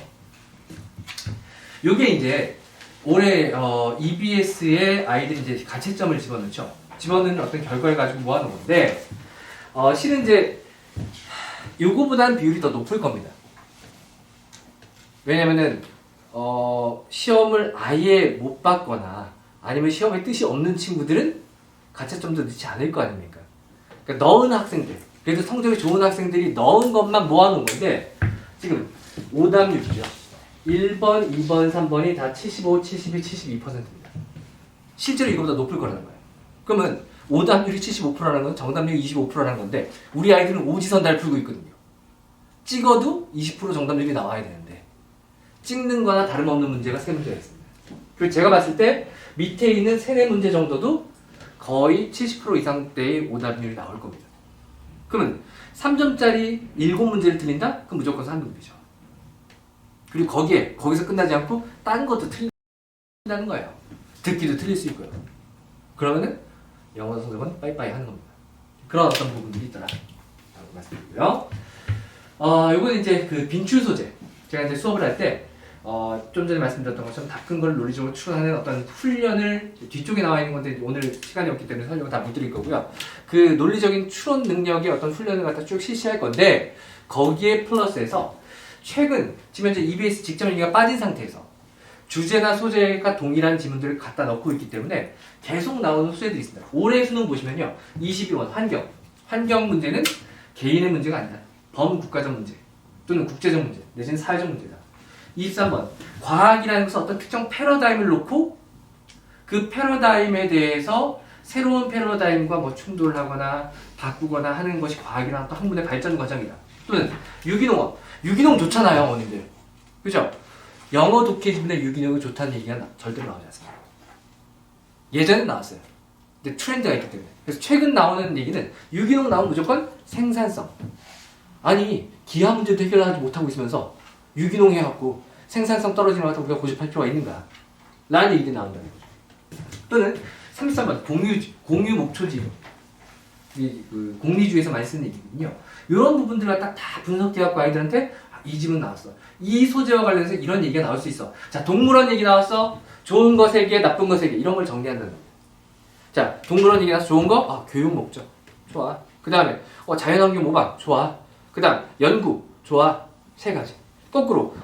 요게 이제 올해 EBS에 아이들이 이제 가채점을 집어넣죠. 집어넣는 어떤 결과를 가지고 모아놓은 건데 실은 이제 요거보다는 비율이 더 높을 겁니다. 왜냐면은 시험을 아예 못 봤거나 아니면 시험에 뜻이 없는 친구들은 가채점도 넣지 않을 거 아닙니까? 그러니까 넣은 학생들, 그래도 성적이 좋은 학생들이 넣은 것만 모아놓은 건데 지금 오답률이죠. 1번, 2번, 3번이 다 75, 72, 72%입니다. 실제로 이거보다 높을 거라는 거예요. 그러면 오답률이 75%라는 건 정답률이 25%라는 건데 우리 아이들은 오지선다를 풀고 있거든요. 찍어도 20% 정답률이 나와야 되는데 찍는 거나 다름없는 문제가 3문제가 있습니다. 그리고 제가 봤을 때 밑에 있는 3, 4문제 정도도 거의 70% 이상대의 오답률이 나올 겁니다. 그러면 3점짜리 7문제를 틀린다? 그럼 무조건 3등급이죠. 그리고 거기서 끝나지 않고 딴 것도 틀린다는 거예요. 듣기도 틀릴 수 있고요. 그러면은 영어 성적은 빠이빠이 하는 겁니다. 그런 어떤 부분들이 있더라. 말씀드리고요. 요거는 이제 그 빈출 소재. 제가 이제 수업을 할 때, 좀 전에 말씀드렸던 것처럼 다 큰 걸 논리적으로 추론하는 어떤 훈련을 뒤쪽에 나와 있는 건데 오늘 시간이 없기 때문에 설명을 다 못 드릴 거고요. 그 논리적인 추론 능력의 어떤 훈련을 갖다 쭉 실시할 건데 거기에 플러스해서 최근 지금 현재 EBS 직접 연기가 빠진 상태에서 주제나 소재가 동일한 지문들을 갖다 넣고 있기 때문에 계속 나오는 소재들이 있습니다. 올해 수능 보시면요. 21번 환경. 환경 문제는 개인의 문제가 아니다. 범국가적 문제 또는 국제적 문제 내지는 사회적 문제다. 23번 과학이라는 것은 어떤 특정 패러다임을 놓고 그 패러다임에 대해서 새로운 패러다임과 뭐 충돌을 하거나 바꾸거나 하는 것이 과학이라는 또 학문의 발전 과정이다. 또는 유기농업. 유기농 좋잖아요, 어머님들. 그죠? 영어 독해 지문에 유기농이 좋다는 얘기가 절대로 나오지 않습니다. 예전엔 나왔어요. 근데 트렌드가 있기 때문에. 그래서 최근 나오는 얘기는 유기농 나오면 무조건 생산성. 아니, 기하 문제도 해결하지 못하고 있으면서 유기농 해갖고 생산성 떨어지는 것 같아 우리가 고집할 필요가 있는가? 라는 얘기들이 나온다는 거죠. 또는 33번 공유 목초지문. 그 공리주에서 많이 쓰는 얘기거든요. 이런 부분들을 딱 다 분석해갖고 아이들한테 이 지문 나왔어. 이 소재와 관련해서 이런 얘기가 나올 수 있어. 자, 동물원 얘기 나왔어. 좋은 거 3개, 나쁜 거 3개. 이런 걸 정리한다는 겁니다. 자, 동물원 얘기 나왔어. 좋은 거? 교육 목적. 좋아. 그 다음에 자연환경 모방. 좋아. 그 다음 연구. 좋아. 3가지. 거꾸로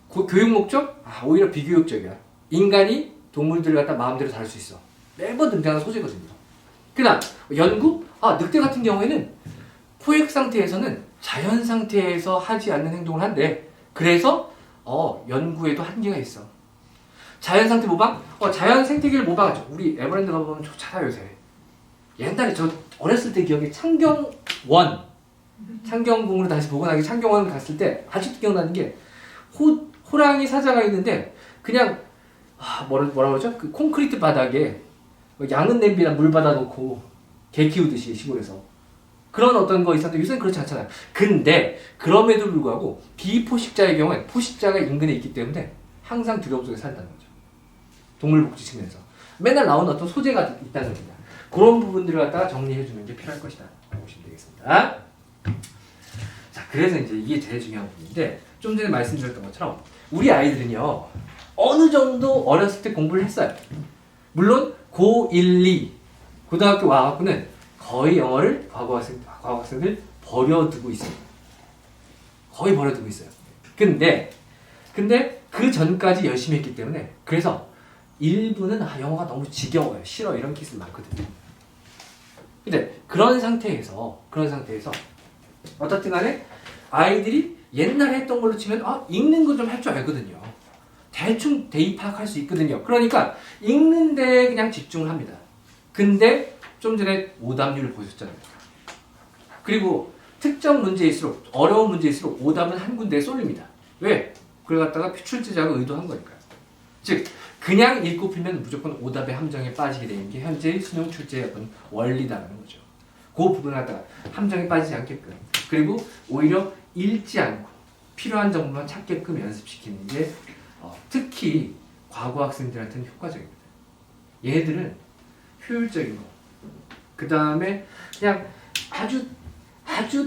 교육 목적? 오히려 비교육적이야. 인간이 동물들을 갖다 마음대로 다룰 수 있어. 매번 등장하는 소재거든요. 그 다음 연구? 늑대 같은 경우에는 포획 상태에서는 자연 상태에서 하지 않는 행동을 한대. 그래서 연구에도 한계가 있어. 자연 상태 모방? 자연 생태계를 모방하죠. 우리 에버랜드 가보면 좋잖아요, 요새. 옛날에 저 어렸을 때 기억에 창경궁으로 다시 복원하기 창경원 갔을 때 아직도 기억나는 게 호랑이 사자가 있는데 그냥 뭐라 그러죠? 그 콘크리트 바닥에 양은 냄비나 물 받아놓고 개 키우듯이 시골에서 그런 어떤 거 있었는데 요새는 그렇지 않잖아요. 근데 그럼에도 불구하고 비포식자의 경우엔 포식자가 인근에 있기 때문에 항상 두려움 속에 산다는 거죠. 동물복지 측면에서 맨날 나오는 어떤 소재가 있다는 겁니다. 그런 부분들을 갖다가 정리해주는 게 필요할 것이다 라고 보시면 되겠습니다. 자, 그래서 이제 이게 제일 중요한 부분인데 좀 전에 말씀드렸던 것처럼 우리 아이들은요 어느 정도 어렸을 때 공부를 했어요. 물론 고1, 2 고등학교 와갖고는 거의 영어를 과거 학생들 버려두고 있어요. 거의 버려두고 있어요. 근데 그 전까지 열심히 했기 때문에 그래서 일부는 영어가 너무 지겨워요. 싫어. 이런 케이스 많거든요. 근데 그런 상태에서 어떻든 간에 아이들이 옛날에 했던 걸로 치면 읽는 거 좀 할 줄 알거든요. 대충 대입 파악할 수 있거든요. 그러니까 읽는데 그냥 집중을 합니다. 근데 좀 전에 오답률을 보셨잖아요. 그리고 특정 문제일수록 어려운 문제일수록 오답은 한 군데에 쏠립니다. 왜? 그걸 갖다가 출제자가 의도한 거니까요. 즉 그냥 읽고 풀면 무조건 오답의 함정에 빠지게 되는 게 현재 수능 출제의 어떤 원리다라는 거죠. 그 부분을 갖다가 함정에 빠지지 않게끔 그리고 오히려 읽지 않고 필요한 정보만 찾게끔 연습시키는 게 특히 과거 학생들한테는 효과적입니다. 얘들은 효율적인 거, 그 다음에 그냥 아주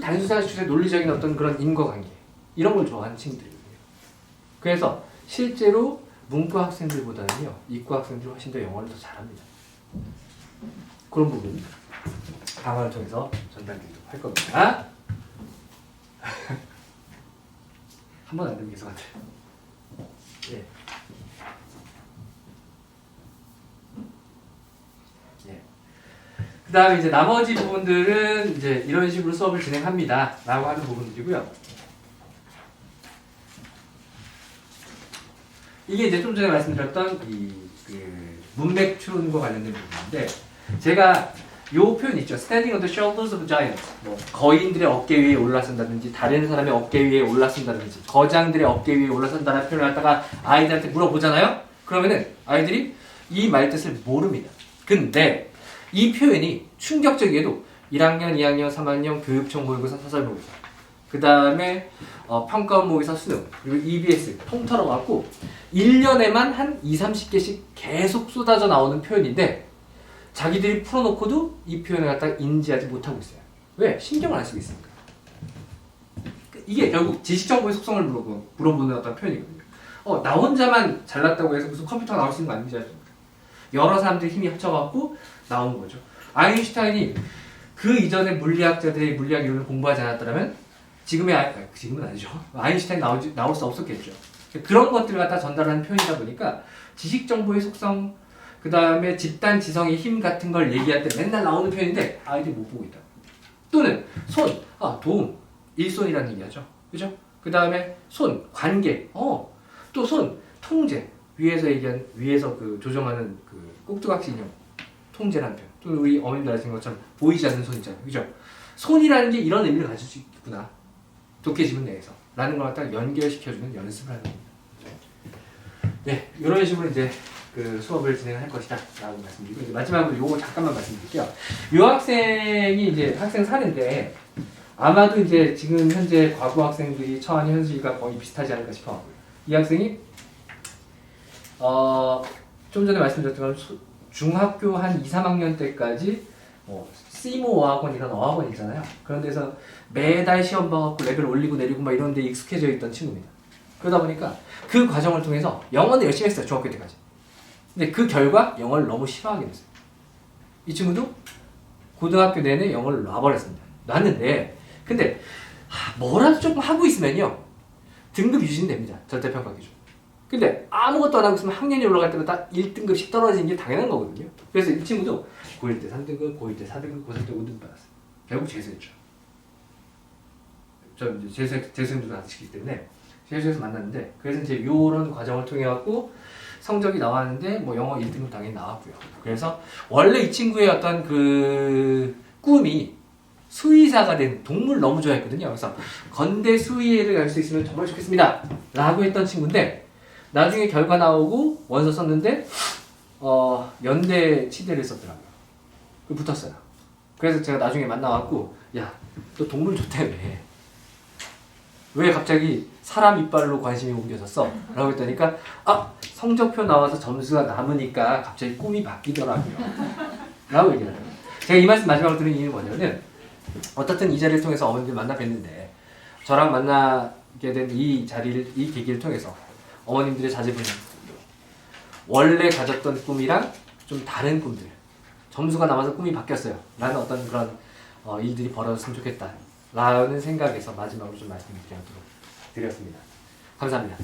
단순한 논리적인 어떤 그런 인과관계 이런 걸 좋아하는 친구들이거든요. 그래서 실제로 문과 학생들보다는요 이과 학생들이 훨씬 더 영어를 더 잘합니다. 그런 부분 강화를 통해서 전달드리도록 할 겁니다. 한 번 안 되면 계속 안 돼요. 예. 그 다음에 이제 나머지 부분들은 이제 이런 식으로 수업을 진행합니다. 라고 하는 부분들이고요. 이게 이제 좀 전에 말씀드렸던 그 문맥 추론과 관련된 부분인데, 제가 요 표현 있죠. Standing on the shoulders of giants. 뭐 거인들의 어깨 위에 올라선다든지, 다른 사람의 어깨 위에 올라선다든지, 거장들의 어깨 위에 올라선다는 표현을 갖다가 아이들한테 물어보잖아요. 그러면은 아이들이 이 말 뜻을 모릅니다. 근데 이 표현이 충격적이게도 1학년, 2학년, 3학년 교육청 모의고사, 사설 모의고사, 그 다음에 평가원 모의고사 수능, 그리고 EBS 통틀어 갖고 1년에만 한 20-30개씩 계속 쏟아져 나오는 표현인데 자기들이 풀어놓고도 이 표현을 갖다가 인지하지 못하고 있어요. 왜? 신경을 안 쓰고 있으니까. 이게 결국 지식정보의 속성을 물어보는 어떤 표현이거든요. 나 혼자만 잘났다고 해서 무슨 컴퓨터가 나올 수 있는 거 아니지 않습니까? 여러 사람들이 힘이 합쳐갖고 나오는 거죠. 아인슈타인이 그 이전의 물리학자들의 물리학 이론을 공부하지 않았더라면 지금은 아니죠. 아인슈타인 나올 수 없었겠죠. 그런 것들을 갖다 전달하는 표현이다 보니까 지식정보의 속성, 그 다음에 집단 지성의 힘 같은 걸 얘기할 때 맨날 나오는 표현인데 아이들이 못 보고 있다. 또는 손, 도움, 일손이라는 얘기하죠. 그죠? 그 다음에 손, 관계, 또 손, 통제. 위에서 그 조정하는 그 꼭두각시 인형, 통제라는 표현. 또 우리 어머님들 아시는 것처럼 보이지 않는 손 있잖아요. 그죠? 손이라는 게 이런 의미를 가질 수 있구나. 독해지문 내에서. 라는 걸 갖다 연결시켜주는 연습을 하는 겁니다. 네, 이런 식으로 이제 그 수업을 진행할 것이다. 라고 말씀드리고, 이제 마지막으로 요거 잠깐만 말씀드릴게요. 요 학생이 이제 학생 사례인데, 아마도 이제 지금 현재 과거 학생들이 처한 현실과 거의 비슷하지 않을까 싶어요. 이 학생이, 좀 전에 말씀드렸던 중학교 한 2, 3학년 때까지 시모 어학원 이런 어학원 있잖아요. 그런 데서 매달 시험 봐갖고 레벨 올리고 내리고 막 이런 데 익숙해져 있던 친구입니다. 그러다 보니까 그 과정을 통해서 영어는 열심히 했어요. 중학교 때까지. 근데 그 결과 영어를 너무 싫어하게 됐어요. 이 친구도 고등학교 내내 영어를 놔버렸습니다. 놨는데 근데 뭐라도 조금 하고 있으면요 등급 유지는 됩니다. 절대평가 기준. 근데 아무것도 안 하고 있으면 학년이 올라갈 때마다 1등급씩 떨어지는 게 당연한 거거든요. 그래서 이 친구도 고1 때 3등급, 고2 때 4등급, 고3 때 5등급 받았어요. 결국 재수했죠. 저 이제 재수생도 가르치기 때문에 재수해서 만났는데, 그래서 이제 요런 과정을 통해 갖고 성적이 나왔는데 뭐 영어 1등급 당연히 나왔고요. 그래서 원래 이 친구의 어떤 그 꿈이 수의사가 된, 동물 너무 좋아했거든요. 그래서 건대 수의회를 갈 수 있으면 정말 좋겠습니다 라고 했던 친구인데, 나중에 결과 나오고 원서 썼는데 연대 치대를 썼더라고요. 그 붙었어요. 그래서 제가 나중에 만나갖고 야, 너 동물 좋다며. 왜 갑자기 사람 이빨로 관심이 옮겨졌어? 라고 했더니까 성적표 나와서 점수가 남으니까 갑자기 꿈이 바뀌더라고요. 라고 얘기를 해요. 제가 이 말씀 마지막으로 드린 이유는 뭐냐면, 어떻든 이 자리를 통해서 어머님들 만나 뵀는데 저랑 만나게 된 이 자리를, 이 계기를 통해서 어머님들의 자제분들 원래 가졌던 꿈이랑 좀 다른 꿈들, 점수가 남아서 꿈이 바뀌었어요 라는 어떤 그런 일들이 벌어졌으면 좋겠다 라는 생각에서 마지막으로 좀 말씀을 드렸습니다. 감사합니다.